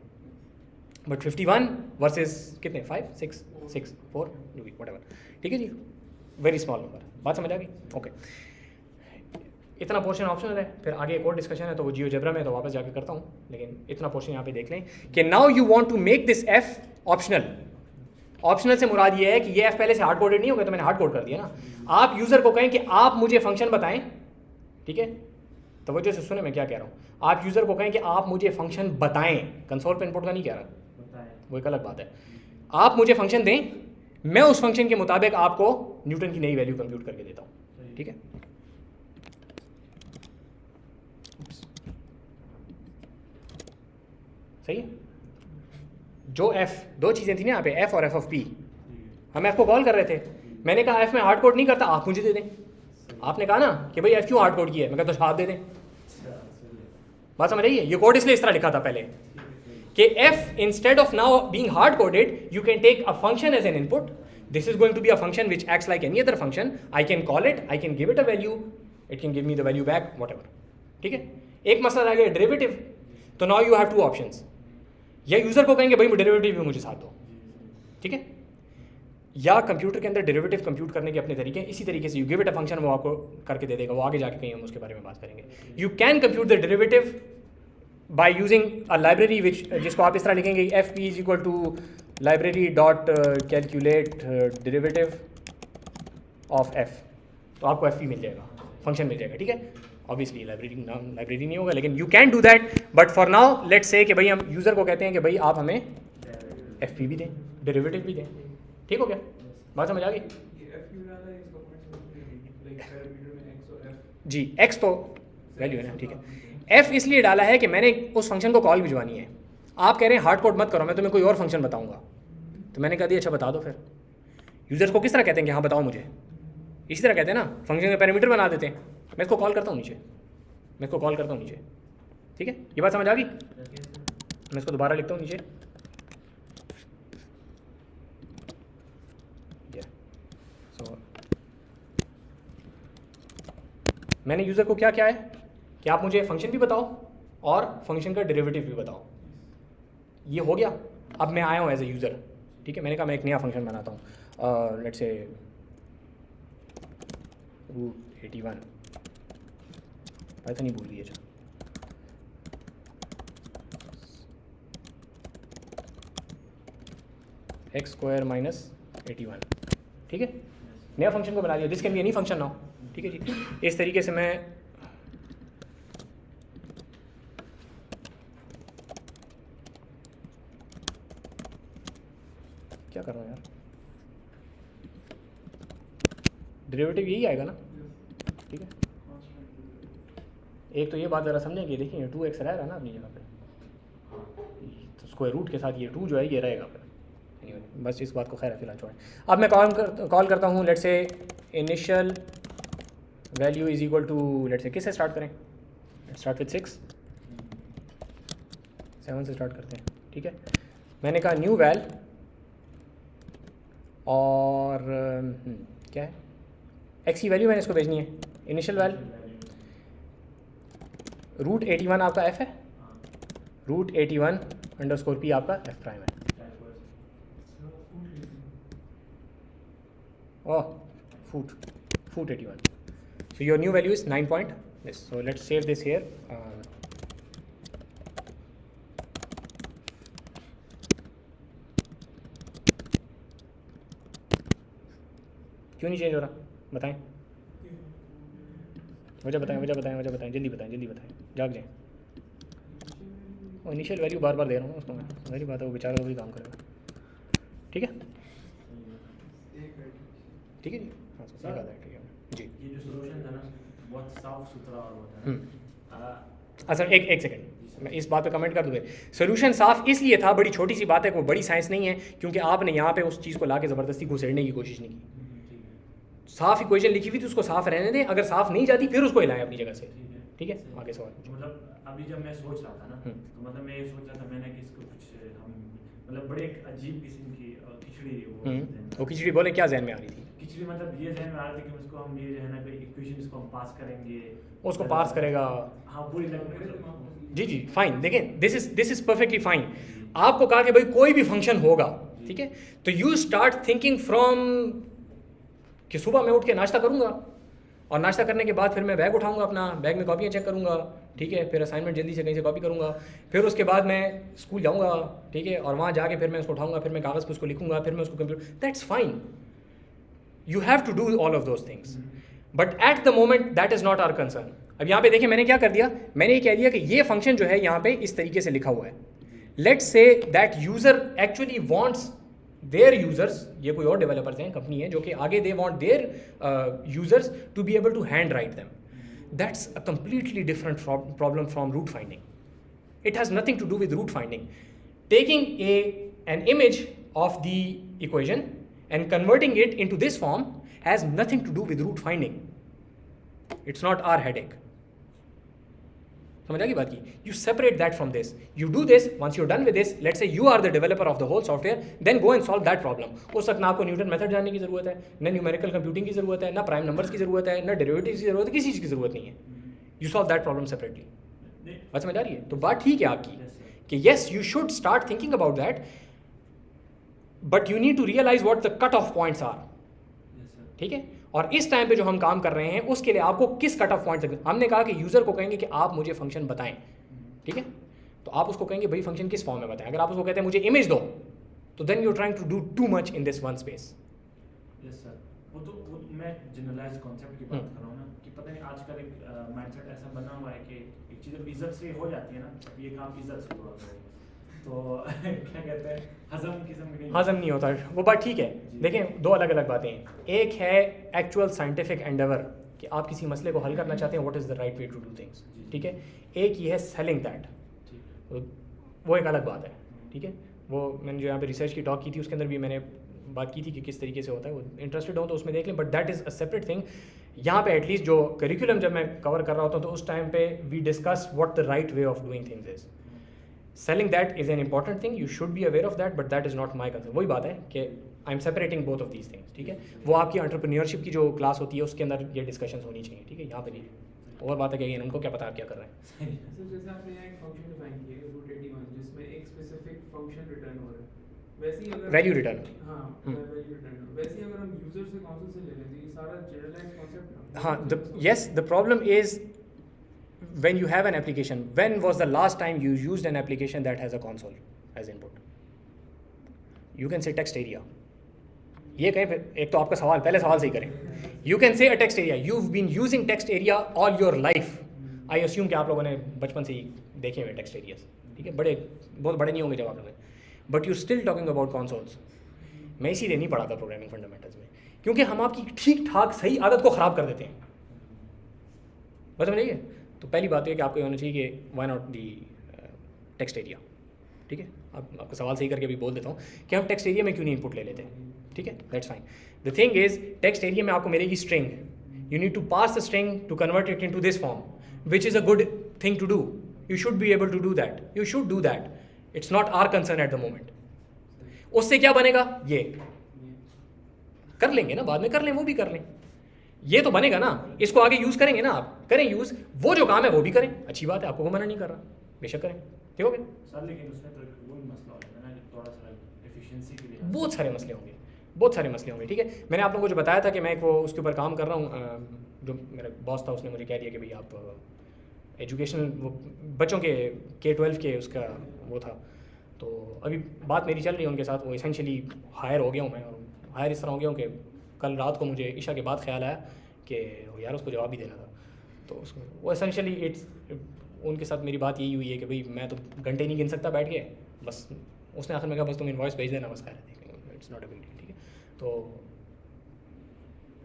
बट 51 वर्सेस कितने, 5 6 6 4 व्हाटएवर, ठीक है जी, वेरी स्मॉल नंबर। बात समझ आ गई? ओके, इतना पोर्शन ऑप्शनल है, फिर आगे एक और डिस्कशन है तो वो जियोजेब्रा में, तो वापस जाके करता हूँ, लेकिन इतना पोर्शन यहाँ पे देख लें कि now you want to make this f optional. Optional से मुराद ये है कि ये एफ पहले से हार्ड कोडेड नहीं होगा, तो मैंने हार्ड कोड कर दिया ना। आप यूज़र को कहें कि आप मुझे फंक्शन बताएं, ठीक है, तो वजह से सुने मैं क्या कह रहा हूँ। आप यूज़र को कहें कि आप मुझे फंक्शन बताएं, कंसोल पे इनपुट का नहीं कह रहा, वो एक अलग बात है। आप मुझे फंक्शन दें, मैं उस फंक्शन के मुताबिक आपको न्यूटन की नई वैल्यू कंप्यूट करके देता हूँ, ठीक है। सही है? जो f, दो चीज़ें थी ना यहाँ पे, f और f ऑफ p, हम f को कॉल कर रहे थे, मैंने कहा f में हार्ड कोड नहीं करता, आप मुझे दे दें। आपने कहा ना कि भाई f क्यों हार्ड कोड किया है, मैं कहता आप दे दें। बात समझ रही है? ये कोड इसलिए इस तरह लिखा था पहले कि f instead of now being hard coded you can take a function as an input, this is going to be a function which acts like any other function, I can call it, I can give it a value, it can give me the value back, whatever, ठीक है। एक मसला आ गया derivative, तो now you have 2 options, या user को कहेंगे भाई डेरिवेटिव भी मुझे साथ दो, ठीक है, या कंप्यूटर के अंदर डेरिवेटिव कंप्यूट करने के अपने तरीके हैं। इसी तरीके से you give it a function, वो आपको करके दे देगा, वो आगे जाके कहीं हम उसके बारे में बात करेंगे। You can compute the derivative by using a library which, जिसको आप इस तरह लिखेंगे f p is equal to library dot calculate derivative of f, तो आपको एफ पी मिल जाएगा, फंक्शन मिल जाएगा, ठीक है। ऑब्वियसली लाइब्रेरी नहीं होगा, लेकिन you can do that, but for now let's say कि भाई हम यूज़र को कहते हैं कि भाई आप हमें एफ पी भी दें, डेरिवेटिव भी दें, ठीक हो गया, बात समझ आ गई? जी एक्स तो वैल्यू है ना, ठीक है। एफ इसलिए डाला है कि मैंने उस फंक्शन को कॉल भिजवानी है, आप कह रहे हैं हार्ड कोड मत करो, मैं तुम्हें कोई और फंक्शन बताऊंगा, तो मैंने कहा दिया अच्छा बता दो फिर। यूज़र्स को किस तरह कहते हैं कि हाँ बताओ मुझे, इसी तरह कहते हैं ना, फंक्शन के पैरामीटर बना देते हैं, मैं इसको कॉल करता हूँ नीचे, मैं इसको कॉल करता हूँ नीचे, ठीक है, ये बात समझ आ गई? मैं इसको दोबारा लिखता हूँ नीचे, सो मैंने यूज़र को क्या क्या है कि आप मुझे फंक्शन भी बताओ और फंक्शन का डेरिवेटिव भी बताओ, ये हो गया। अब मैं आया हूँ एज ए यूज़र, ठीक है, मैंने कहा मैं एक नया फंक्शन बनाता हूँ, लेट्स से रूट 81 पाइथन नहीं भूल गई है, एक्स स्क्वायर माइनस 81, ठीक है, नया फंक्शन को बना दिया, this can be any function now, ठीक है जी। इस तरीके से मैं क्या कर रहा हूँ यार, डेरिवेटिव यही आएगा ना, ठीक है। एक तो ये बात ज़रा समझेंगे, देखिए 2x रह रहा है ना अपनी जगह पे, तो स्क्वायर रूट के साथ ये 2 जो है ये रहेगा फिर, anyway, बस इस बात को खैर फिलहाल छोड़ें। अब मैं कॉल करता हूँ, let's say initial value is equal to, let's say किससे स्टार्ट करें, स्टार्ट विद 6, 7 से स्टार्ट करते हैं, ठीक है। मैंने कहा न्यू वैल और क्या है, एक्स की वैल्यू मैंने इसको भेजनी है, इनिशियल वैल रूट 81 आपका एफ है, रूट 81 अंडरस्कोर पी आपका एफ प्राइम है। ओह फूट 81, so your new value is 9 point this, so let's save this here, क्यों नहीं चेंज हो रहा बताएं, वजह बताएं, जल्दी बताएं, जाग जाएं। इनिशियल वैल्यू बार बार दे रहा हूँ उसको मैं, वही बात है, वो बेचारा वही काम करेगा, ठीक है, ठीक है जी, हाँ सही बात है, ठीक है जी। ये जो सॉल्यूशन था ना बहुत साफ सुथरा और होता है। अच्छा एक सेकंड, मैं इस बात पे कमेंट कर दूँ, सोल्यूशन साफ इसलिए था, बड़ी छोटी सी बात है, कोई बड़ी साइंस नहीं है, क्योंकि आपने यहाँ पे उस चीज़ को ला के ज़बरदस्ती घुसेड़ने की कोशिश नहीं की, साफ इक्वेशन लिखी हुई थी उसको साफ रहने दें, अगर साफ नहीं जाती फिर उसको हिलाएं अपनी जगह से, ठीक है। आगे सवाल, मतलब अभी जब मैं सोच रहा था ना, तो मतलब मैं ये सोच रहा था मैंने कि इसको कुछ हम मतलब बड़े एक अजीब किस्म की खिचड़ी, वो खिचड़ी बोले क्या जहन में आ रही थी, खिचड़ी मतलब ये जहन में आ रही थी कि उसको हम ये जो है ना कोई इक्वेशन इसको हम पास करेंगे, उसको पास करेगा, हाँ पूरी तरह जी फाइन, देखें दिस इज परफेक्टली फाइन। आपको कहा कि भाई कोई भी फंक्शन होगा, ठीक है, तो यू स्टार्ट थिंकिंग फ्रॉम कि सुबह मैं उठ के नाश्ता करूंगा और नाश्ता करने के बाद फिर मैं बैग उठाऊंगा, अपना बैग में कॉपियाँ चेक करूंगा, ठीक है, फिर असाइनमेंट जल्दी से कहीं से कॉपी करूंगा, फिर उसके बाद मैं स्कूल जाऊंगा, ठीक है, और वहाँ जाके फिर मैं उसको उठाऊंगा, फिर मैं कागज़ पे उसको लिखूंगा, फिर मैं उसको computer, that's fine, you have to do all of those things, but at the moment that is not our concern. अब यहाँ पे देखिए मैंने क्या कर दिया, मैंने ये कह दिया कि ये फंक्शन जो है यहाँ पे इस तरीके से लिखा हुआ है, let's say that user actually wants their users, ये कोई और डेवलपर्स हैं, कंपनी है जो कि आगे they want their users to be able to hand write them, that's a completely different problem from root finding, it has nothing to do with root finding. Taking an image of the equation and converting it into this form has nothing to do with root finding, it's not our headache, समझ आ गई बात की? You separate that from this, you do this, once you're done with this, let's say you are the developer of the whole software, then go and solve that problem। उस वक्त ना आपको Newton method जानने की ज़रूरत है, ना numerical computing की ज़रूरत है, ना प्राइम नंबर्स की ज़रूरत है, ना डेरिवेटिव्स की ज़रूरत है, किसी चीज़ की ज़रूरत नहीं है, you solve that problem separately। बात समझ आ रही है? तो बात ठीक है आपकी कि yes you should start thinking about that, but you need to realize what the cut off points are, ठीक है। और इस टाइम पे जो हम काम कर रहे हैं उसके लिए आपको किस कट ऑफ पॉइंट तक, हमने कहा कि यूज़र को कहेंगे कि आप मुझे फंक्शन बताएं, ठीक है, तो आप उसको कहेंगे भाई फंक्शन किस फॉर्म में बताएं। अगर आप उसको कहते हैं मुझे इमेज दो, तो then you are trying to do too much in this one space. Yes sir, वो तो मैं जनरलाइज कॉन्सेप्ट की बात कर रहा हूँ ना कि पता नहीं आजकल एक माइंडसेट ऐसा बना हुआ है कि एक चीज़ जब इज्जत से हो जाती है ना, अब ये काम इज्जत से हुआ तो क्या कहते हैं, हजम किस्म की हजम नहीं होता, वो बात ठीक है। देखें, दो अलग अलग बातें हैं। एक है एक्चुअल साइंटिफिक एंडेवर कि आप किसी मसले को हल करना चाहते हैं, what is the right way to do things, ठीक है। एक ये है सेलिंग दैट, वो एक अलग बात है, ठीक है। वो मैंने जो यहाँ पे रिसर्च की टॉक की थी उसके अंदर भी मैंने बात की थी कि किस तरीके से होता है। वो इंटरेस्टेड हो तो उसमें देख लें, but that is a separate thing. यहाँ पे एटलीस्ट जो करिकुलम जब मैं कवर कर रहा होता हूँ तो उस टाइम पे we discuss what the right way of doing things is. Selling that is an important thing, you should be aware of that, but that is not my concern. वही बात है कि I am separating both of these things, ठीक है। वो आपकी entrepreneurship की जो क्लास होती है उसके अंदर ये डिस्कशन होनी चाहिए, ठीक है। यहाँ पे नहीं, और बात है कि उनको क्या पता आप क्या कर रहे हैं। सर जैसे आपने यहाँ एक फंक्शन डिफाइन किया है रूट 81 जिसमें एक स्पेसिफिक फंक्शन रिटर्न हो रहा है, वैसे ही अगर वैल्यू रिटर्न, हाँ वैल्यू रिटर्न, वैसे ही अगर हम यूजर से कॉन्सेप्ट से ले लें तो ये सारा जनरलाइज्ड कॉन्सेप्ट। हाँ, yes, the problem is when you have an application, when was the last time you used an application that has a console as input? You can say text area. ये कहें फिर, एक तो आपका सवाल पहले सवाल से ही करें। You can say a text area. You've been using text area all your life. I assume कि आप लोगों ने बचपन से ही देखे हुए text areas, ठीक है। बहुत बड़े नहीं होंगे जब आप लोग, but you still talking about consoles. मैं इसीलिए नहीं पढ़ाता प्रोग्रामिंग फंडामेंटल्स में, क्योंकि हम आपकी ठीक ठाक सही आदत को ख़राब कर देते हैं। बस समझ आइए। तो पहली बात है कि आपको ये होना चाहिए कि why not the text area, ठीक है। आपको सवाल सही करके भी बोल देता हूँ कि हम टेक्स्ट एरिया में क्यों नहीं इनपुट ले लेते हैं, ठीक है। That's fine. The thing is text area में आपको मिलेगी string, you need to pass the string to convert it into this form, which is a good thing to do. You should be able to do that, you should do that. It's not our concern at the moment. उससे क्या बनेगा, ये कर लेंगे ना, बाद में कर लें, वो भी कर लें, ये तो बनेगा ना। इसको आगे यूज़ करेंगे ना, आप करें यूज़, वो जो काम है वो भी करें, अच्छी बात है, आपको वो मना नहीं कर रहा, बेशक करें, ठीक हो गया। सर लेकिन उसमें तो वो भी मसला हो जाता है ना, थोड़ा सा एफिशिएंसी के लिए बहुत सारे मसले होंगे, बहुत सारे मसले होंगे, ठीक है। मैंने आप लोगों को जो बताया था कि मैं वो उसके ऊपर काम कर रहा हूँ, जो मेरा बॉस था उसने मुझे कह दिया कि भाई आप एजुकेशनल वो बच्चों के K-12 के उसका वो था, तो अभी बात मेरी चल रही है उनके साथ। वो एसेंशियली हायर हो गया हूँ मैं, और हायर इस तरह हो गया हूँ कि कल रात को मुझे ईशा के बाद ख्याल आया कि यार उसको जवाब ही देना था। तो उसको वो एसेंशियली इट्स उनके साथ मेरी बात यही हुई है कि भाई मैं तो घंटे नहीं गिन सकता बैठ के, बस उसने आखिर में कहा बस तुम इनवॉइस भेज देना, बस खैर देख, it's not a big deal, ठीक है। तो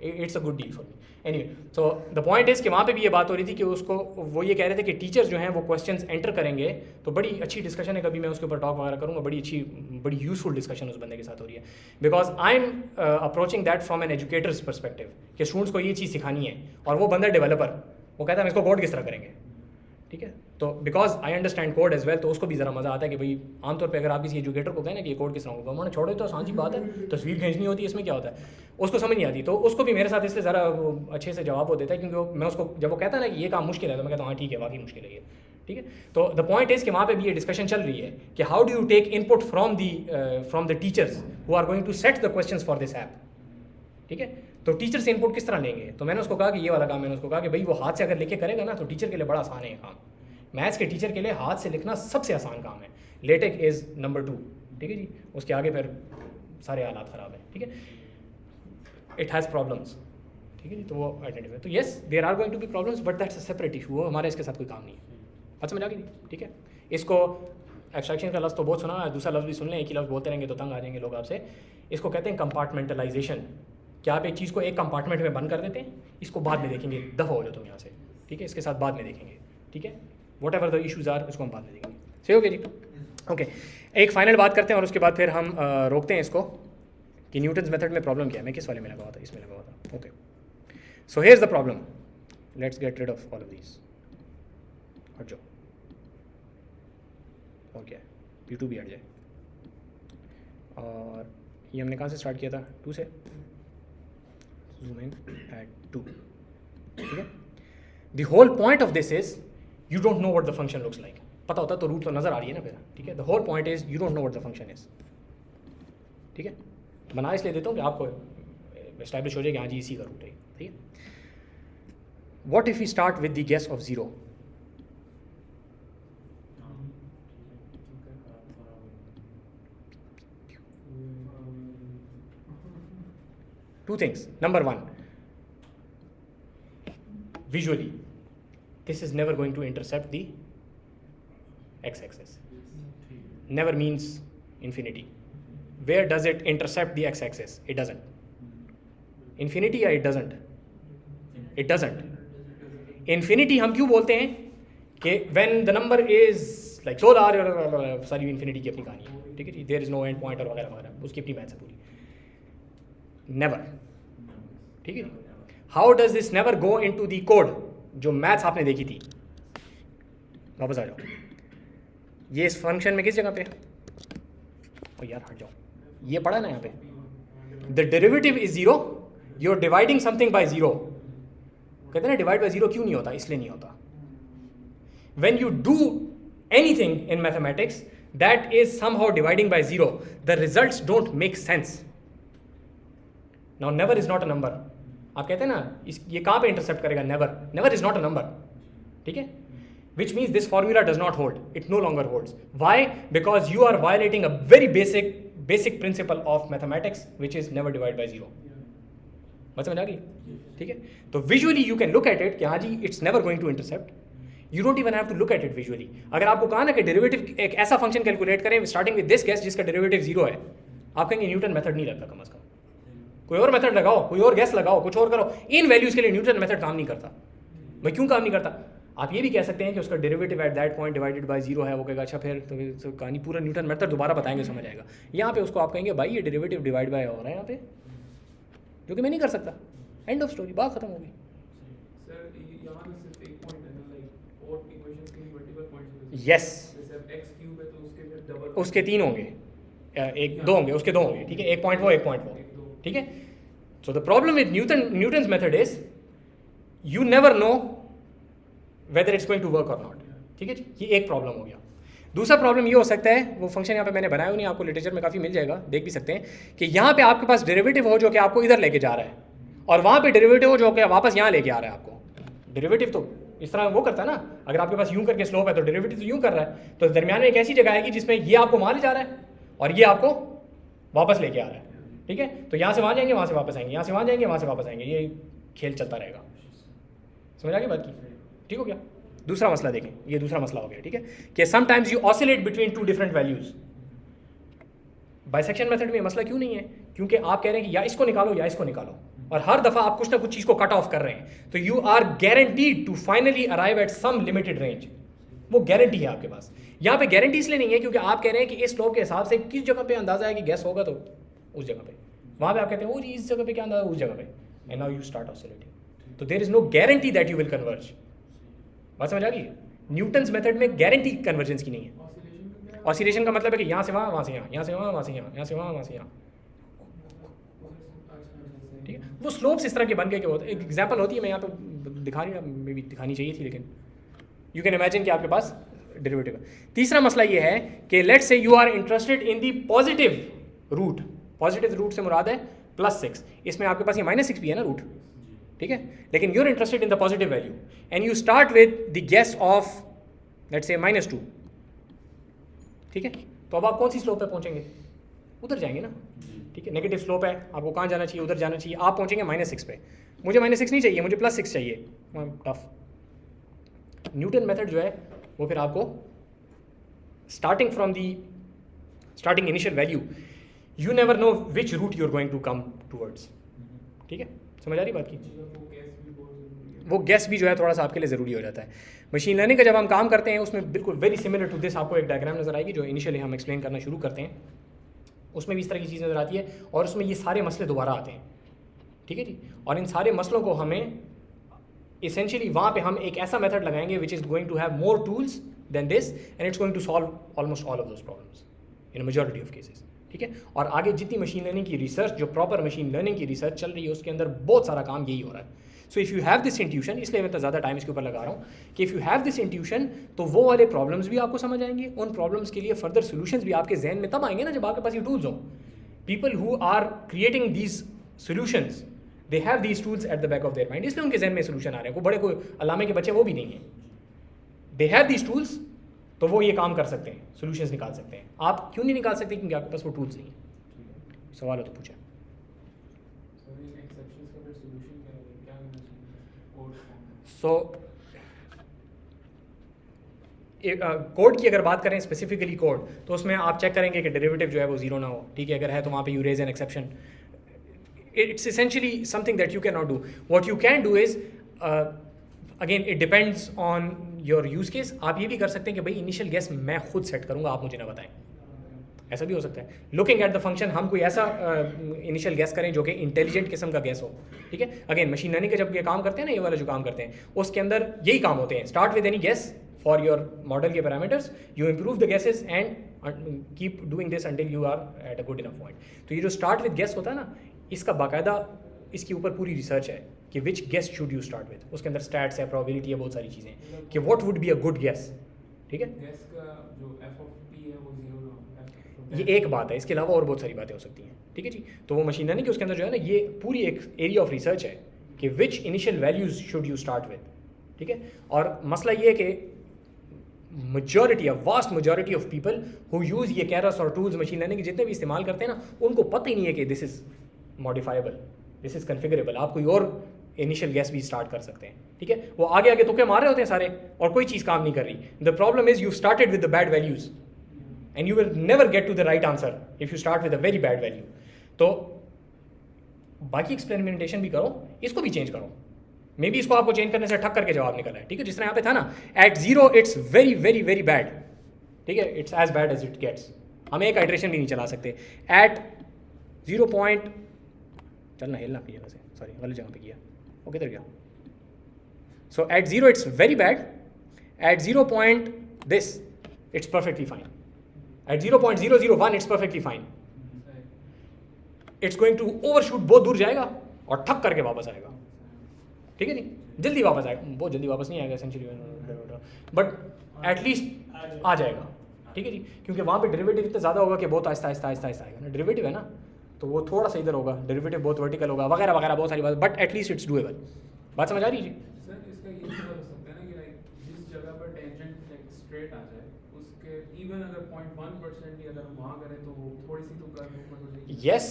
it's a good deal for me anyway. So the point is कि वहाँ पे भी ये बात हो रही थी कि उसको वो ये कह रहे थे कि टीचर्स जो हैं वो क्वेश्चंस एंटर करेंगे, तो बड़ी अच्छी डिस्कशन है, कभी मैं उसके ऊपर टॉक वगैरह करूँगा, बड़ी यूजफुल डिस्कशन उस बंदे के साथ हो रही है, because I am approaching that from an educator's perspective कि स्टूडेंट्स को ये चीज़ सिखानी है, और वो बंदा डेवलपर, वो कहता है हम इसको कोड किस तरह करेंगे, ठीक है। तो because I understand code as well, तो उसको भी ज़रा मज़ा आता है कि भाई आमतौर पे अगर आप किसी एजुकेटर को कहें ना कि ये कोड किस तरह होगा, उन्होंने छोड़ो तो आसान सी बात है, तस्वीर खींचनी होती है, इसमें क्या होता है, उसको समझ नहीं आती। तो उसको भी मेरे साथ इसलिए ज़रा अच्छे से जवाब वो देता है, क्योंकि मैं उसको जब वो कहता है ना कि ये काम मुश्किल है, तो मैं कहता हूँ हाँ ठीक है, वाकई मुश्किल है ये, ठीक है। तो द पॉइंट इज़ कि वहाँ पे भी ये डिस्कशन चल रही है कि how do you take input from the teachers who are going to set the questions for this app, ठीक है। तो टीचर से इनपुट किस तरह लेंगे, तो मैंने उसको कहा कि ये वाला काम, मैंने उसको कहा कि भाई वो हाथ से अगर लिख के करेगा ना तो टीचर के लिए बड़ा आसान है ये काम। मैथ्स के टीचर के लिए हाथ से लिखना सबसे आसान काम है, लेटेक इज़ नंबर 2, ठीक है जी, उसके आगे फिर सारे हालात ख़राब हैं, ठीक है। इट हैज़ प्रॉब्लम्स, ठीक है जी, तो वो आइडेंटिफाई, तो yes there are going to be problems, but that's a separate issue, वो हमारे इसके साथ कोई काम नहीं है। बात समझ आ गई, ठीक है। इसको एब्स्ट्रैक्शन का लफ्ज़ तो बहुत सुना, दूसरा लफ्ज़ भी सुन लें, एक ही लफ्ज़ बोलते रहेंगे तो तंग आ जाएंगे लोग आपसे। इसको कहते हैं कंपार्टमेंटलाइजेशन, कि आप एक चीज़ को एक कंपार्टमेंट में बंद कर देते हैं, इसको बाद में देखेंगे, दफ़ा हो जाओ तुम यहाँ से, ठीक है, इसके साथ बाद में देखेंगे, ठीक है। Whatever the issues are उसको हम बाद में देखेंगे, सही हो गया जी। ओके, एक फाइनल बात करते हैं और उसके बाद फिर हम रोकते हैं इसको कि न्यूटन्स मेथड में प्रॉब्लम क्या है। मैं किस वाले में लगा हुआ था, इसमें लगा हुआ था, okay. So here is the problem, let's get rid of all of these. हट जाओ, और क्या है, P2 भी हट जाए। और ये हमने कहाँ से स्टार्ट किया था, 2 से, जूम इन एट 2, ठीक है। The whole point of this is you don't know what the function looks like. पता होता तो रूट तो नज़र आ रही है ना फिर, ठीक है। The whole point is you don't know what the function is, ठीक है। बना इसलिए देता हूँ कि आपको एस्टैब्लिश हो जाए कि हाँ जी इसी का रूट है, ठीक है। What if you start with the guess of 0, two things. Number one, visually, this is never going to intercept the x-axis. Never means infinity. Where does it intercept the x-axis? It doesn't. Infinity या it doesn't? It doesn't. Infinity हम क्यों बोलते हैं कि when the number is like so large, सारी infinity की अपनी कहानी है, ठीक है जी, there is no end point और वगैरह वगैरह, उसकी अपनी मैथ्स है पूरी. Never. ठीक है जी. How does this never go into the code? जो मैथ्स आपने देखी थी, वापस आ जाओ. ये इस फंक्शन में किस जगह पे? ओ यार हट जाओ, ये पढ़ा ना यहाँ पे. The derivative is zero, you are dividing something by zero. कहते हैं ना डिवाइड बाय जीरो क्यों नहीं होता? इसलिए नहीं होता. When you do anything in mathematics that is somehow dividing by zero, the results don't make sense. Now never is not a number. आप कहते हैं ना ये कहाँ पे इंटरसेप्ट करेगा? Never. Never is not a number. ठीक है, which means this formula does not hold. It no longer holds. Why? Because you are violating a very basic principle of mathematics, which is never divide by zero. बात समझ आ गई? ठीक है, तो visually you can look at it कि हाँ जी it's never going to intercept. You don't even have to look at it visually. अगर आपको कहा ना कि डेरिवेटिव एक ऐसा फंक्शन कैलकुलेट करें स्टार्टिंग विद दिस गेस जिसका डेरिवेटिव जीरो है, आप कहेंगे न्यूटन मेथड नहीं लगता. कम से कम कोई और मेथड लगाओ, कोई और गेस लगाओ, कुछ और करो. इन वैल्यूज के लिए न्यूटन मेथड काम नहीं करता. भाई क्यों काम नहीं करता? आप ये भी कह सकते हैं कि उसका derivative eight that point divided by zero है. वो कहेगा अच्छा फिर तो कहानी पूरा न्यूटन मेथड दोबारा बताएंगे, समझ आएगा. यहाँ पे उसको आप कहेंगे भाई ये डेरिवेटिव डिवाइड बाय हो रहा है यहाँ पे, जो कि मैं नहीं कर सकता. एंड ऑफ स्टोरी, बात खत्म होगी. सर यहाँ पे सिर्फ एक पॉइंट है ना, लाइक और इक्वेशंस के मल्टीपल पॉइंट्स. यस, जैसे अब x क्यूब है तो उसके फिर डबल, उसके 3 होंगे, एक 2 होंगे, उसके 2 होंगे. ठीक है, एक पॉइंट वो, एक पॉइंट वो. ठीक है, so the problem with Newton's method is you never no whether it's going to work or not. ठीक है जी, ये एक प्रॉब्लम हो गया. दूसरा प्रॉब्लम ये हो सकता है, वो फंक्शन यहाँ पे मैंने बनाया नहीं, आपको लिटरेचर में काफ़ी मिल जाएगा, देख भी सकते हैं कि यहाँ पे आपके पास डेरिवेटिव हो जो कि आपको इधर लेके जा रहा है, और वहाँ पे डेरिवेटिव हो जो कि वापस यहाँ लेके आ रहा है आपको. डेरिवेटिव तो इस तरह वो करता है ना, अगर आपके पास यूँ करके स्लोप है तो डेरिवेटिव तो यूँ कर रहा है, तो दरमियान में एक ऐसी जगह आएगी जिसमें ये आपको वहाँ ले जा रहा है और ये आपको वापस लेके आ रहा है. ठीक है, तो यहाँ से वहाँ जाएंगे, वहाँ से वापस आएंगे, यहाँ से वहाँ जाएंगे, वहाँ से वापस आएंगे, ये खेल चलता रहेगा. समझ आ गई बात की? ठीक हो गया. दूसरा मसला देखें, ये दूसरा मसला हो गया. ठीक है, कि sometimes you oscillate between two different values. Bisection method में मसला क्यों नहीं है? क्योंकि आप कह रहे हैं कि या इसको निकालो या इसको निकालो, और हर दफा आप कुछ ना कुछ चीज को कट ऑफ कर रहे हैं, तो you are guaranteed to finally arrive at some limited range. वो गारंटी है आपके पास. यहाँ पे गारंटी इसलिए नहीं है क्योंकि आप कह रहे हैं कि इस स्लोप के हिसाब से किस जगह पे अंदाजा है कि गैस होगा तो उस जगह पे, वहाँ पे आप कहते हैं वो इस जगह पे क्या अंदाजा, उस जगह पे, and now you start oscillating. तो there is no guarantee that you will converge. बात समझ आ गई? न्यूटन्स मेथड में गारंटी कन्वर्जेंस की नहीं है. ऑसिलेशन का मतलब है कि यहाँ से वहाँ, वहाँ से यहाँ, यहाँ से वहाँ, वहाँ से यहाँ, यहाँ से वहाँ, वहाँ से यहाँ. ठीक है, वो स्लोप्स इस तरह के बन गए कि होते. एक एग्जांपल होती है, मैं यहाँ पे दिखा नहीं रहा, मे भी दिखानी चाहिए थी, लेकिन यू कैन इमेजिन कि आपके पास डेरिवेटिव है. तीसरा मसला ये है कि let's say you are interested in the positive root. Positive root से मुराद है +6. इसमें आपके पास ये -6 भी है ना रूट. ठीक है, लेकिन you are interested in the positive value and you start with the guess of let's say -2. ठीक है, तो अब आप कौन सी स्लोप पे पहुंचेंगे? उधर जाएंगे ना. ठीक है, नेगेटिव स्लोप है, आपको कहाँ जाना चाहिए? उधर जाना चाहिए. आप पहुंचेंगे -6 पे. मुझे -6 नहीं चाहिए, मुझे +6 चाहिए. टफ. न्यूटन मेथड जो है वो फिर आपको starting from the starting initial value, you never know which root you are going to come towards. ठीक है, समझ आ रही बात की? वो गैस भी जो है थोड़ा सा आपके लिए ज़रूरी हो जाता है. मशीन लर्निंग का जब हम काम करते हैं उसमें बिल्कुल वेरी सिमिलर टू दिस आपको एक डायग्राम नज़र आएगी जो इनिशियली हम एक्सप्लेन करना शुरू करते हैं. उसमें भी इस तरह की चीज़ नज़र आती है और उसमें ये सारे मसले दोबारा आते हैं. ठीक है जी, और इन सारे मसलों को हमें इसेंशियली वहाँ पे हम एक ऐसा मेथड लगाएंगे which is going to have more tools than this and it's going to solve almost all of those problems in majority of cases. ठीक है, और आगे जितनी मशीन लर्निंग की रिसर्च, जो प्रॉपर मशीन लर्निंग की रिसर्च चल रही है, उसके अंदर बहुत सारा काम यही हो रहा है. So if you have this intuition, इसलिए मैं तो ज़्यादा टाइम इसके ऊपर लगा रहा हूँ कि if you have this intuition तो वो वाले प्रॉब्लम्स भी आपको समझ आएंगे. उन प्रॉब्लम्स के लिए फर्दर सोल्यूशंस भी आपके जहन में तब आएंगे ना जब आपके पास ये टूल्स हों. People who are creating these solutions, they have these tools at the back of their mind, इसलिए उनके जहन में सोल्यूशन आ रहे हैं. कोई बड़े कोई अल्लामे के बच्चे वो भी नहीं हैं. दे हैव दीज टूल्स, तो वो ये काम कर सकते हैं, सोल्यूशंस निकाल सकते हैं. आप क्यों नहीं निकाल सकते? क्योंकि आपके पास वो टूल्स नहीं है. सवाल हो तो पूछा. सो कोड की अगर बात करें स्पेसिफिकली कोड, तो उसमें आप चेक करेंगे कि डेरिवेटिव जो है वो जीरो ना हो, ठीक है? अगर है तो वहाँ पे you raise an exception. It's essentially something that you cannot do. What you can do is, again, it depends on your use case. आप ये भी कर सकते हैं कि भाई इनिशियल गेस मैं खुद सेट करूँगा, आप मुझे ना बताएं. ऐसा भी हो सकता है. लुकिंग एट द फंक्शन, हम कोई ऐसा इनिशियल गेस करें जो कि इंटेलिजेंट किस्म का गेस हो, ठीक है? अगेन मशीन लर्निंग के जब ये काम करते हैं ना, ये वाला जो काम करते हैं, उसके अंदर यही काम होते हैं. Start with any guess for your model के parameters, you improve the guesses and keep doing this until you are at a good enough point. तो ये जो स्टार्ट विद गेस होता है ना, इसका बाकायदा इसके ऊपर पूरी रिसर्च है कि which guess should you start with. उसके अंदर स्टैट्स है, प्रोबेबिलिटी है, बहुत सारी चीज़ें कि what would be a good guess, ठीक है? गैस का जो f of p है वो 0 ना, ये एक बात है, इसके अलावा और बहुत सारी बातें हो सकती हैं, ठीक है जी? तो वो मशीन लर्निंग के उसके अंदर जो है ना, ये पूरी एक एरिया ऑफ रिसर्च है कि which initial values should you start with, ठीक है? और मसला ये है कि majority, a vast majority of people who use ये कैरस और टूल्स मशीन लर्निंग के जितने भी इस्तेमाल करते हैं ना, उनको पता ही नहीं है कि this is modifiable, this is configurable. आप कोई और इनिशियल गैस भी स्टार्ट कर सकते हैं, ठीक है? वो आगे आगे तुक्के मार रहे होते हैं सारे और कोई चीज़ काम नहीं कर रही. The problem is you started with the bad values and you will never get to the right answer if you start with a very bad value. तो बाकी एक्सपेरिमेंटेशन भी करो, इसको भी चेंज करो. मे बी इसको आपको चेंज करने से ठक करके जवाब निकला है, ठीक है? जिस तरह यहाँ पे था ना, at 0 it's very very very bad, ठीक है? It's as bad as it gets. हम एक आइट्रेशन भी नहीं चला सकते. एट 0 पॉइंट, चलना हिलना अपनी जगह से, सॉरी गलत जगह पे किया, वो किधर गया? So at 0 it's very bad, at 0 point this it's perfectly fine, at 0.001 it's perfectly fine. It's going to overshoot, बहुत दूर जाएगा और ठक करके वापस आएगा, ठीक है जी? जल्दी वापस आएगा, बहुत जल्दी वापस नहीं आएगा एसेंशियली, बट एटलीस्ट आ जाएगा, ठीक है जी? क्योंकि वहाँ पे डेरिवेटिव इतना ज़्यादा होगा कि बहुत आहिस्ता आहिस्ता आहिस्ता आहिस्ता आएगा ना. डेरिवेटिव है ना, तो वो थोड़ा सा इधर होगा, डेरिवेटिव बहुत वर्टिकल होगा, वगैरह वगैरह बहुत सारी बात, बट एटलीस्ट इट्स डूएबल. बात समझ आ रही है जी? सर इसका ये सवाल हो सकता है ना कि लाइक जिस जगह पर टेंजेंट लाइक स्ट्रेट आ जाए, उसके इवन अगर 0.1% भी अगर हम वहाँ करें तो वो थोड़ी सी तो कर्व ऊपर हो जाएगी. Yes,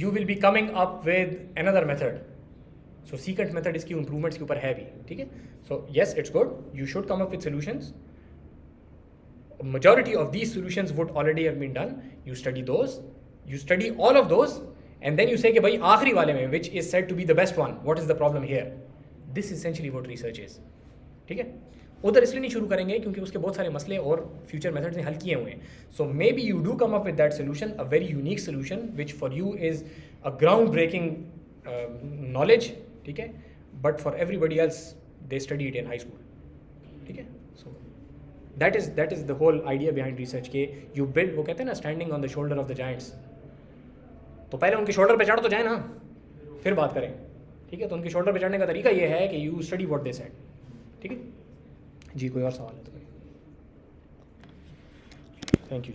you will be coming up with another method. So secant method इसकी improvements के ऊपर है भी, ठीक है? So yes, it's good. You should come up with solutions. Majority of these solutions would already have been done. You study those. You study all of those, and then you say कि भाई आखिरी वाले में, which is said to be the best one, what is the problem here? This is essentially what research is. ठीक है? उधर इसलिए नहीं शुरू करेंगे क्योंकि उसके बहुत सारे मसले और फ्यूचर मेथड्स ने हल किए हुए हैं. So maybe you do come up with that solution, a very unique solution which for you is a ground breaking knowledge, ठीक है? But for everybody else they study it in high school, ठीक है? So that is the whole idea behind research के you build, वो कहते हैं ना standing on the shoulder of the giants. तो पहले उनके शोल्डर पे चढ़ तो जाए ना, फिर बात करें, ठीक है? तो उनके शोल्डर पे चढ़ने का तरीका ये है कि you study what they said, ठीक है जी? कोई और सवाल है तो थैंक यू जी.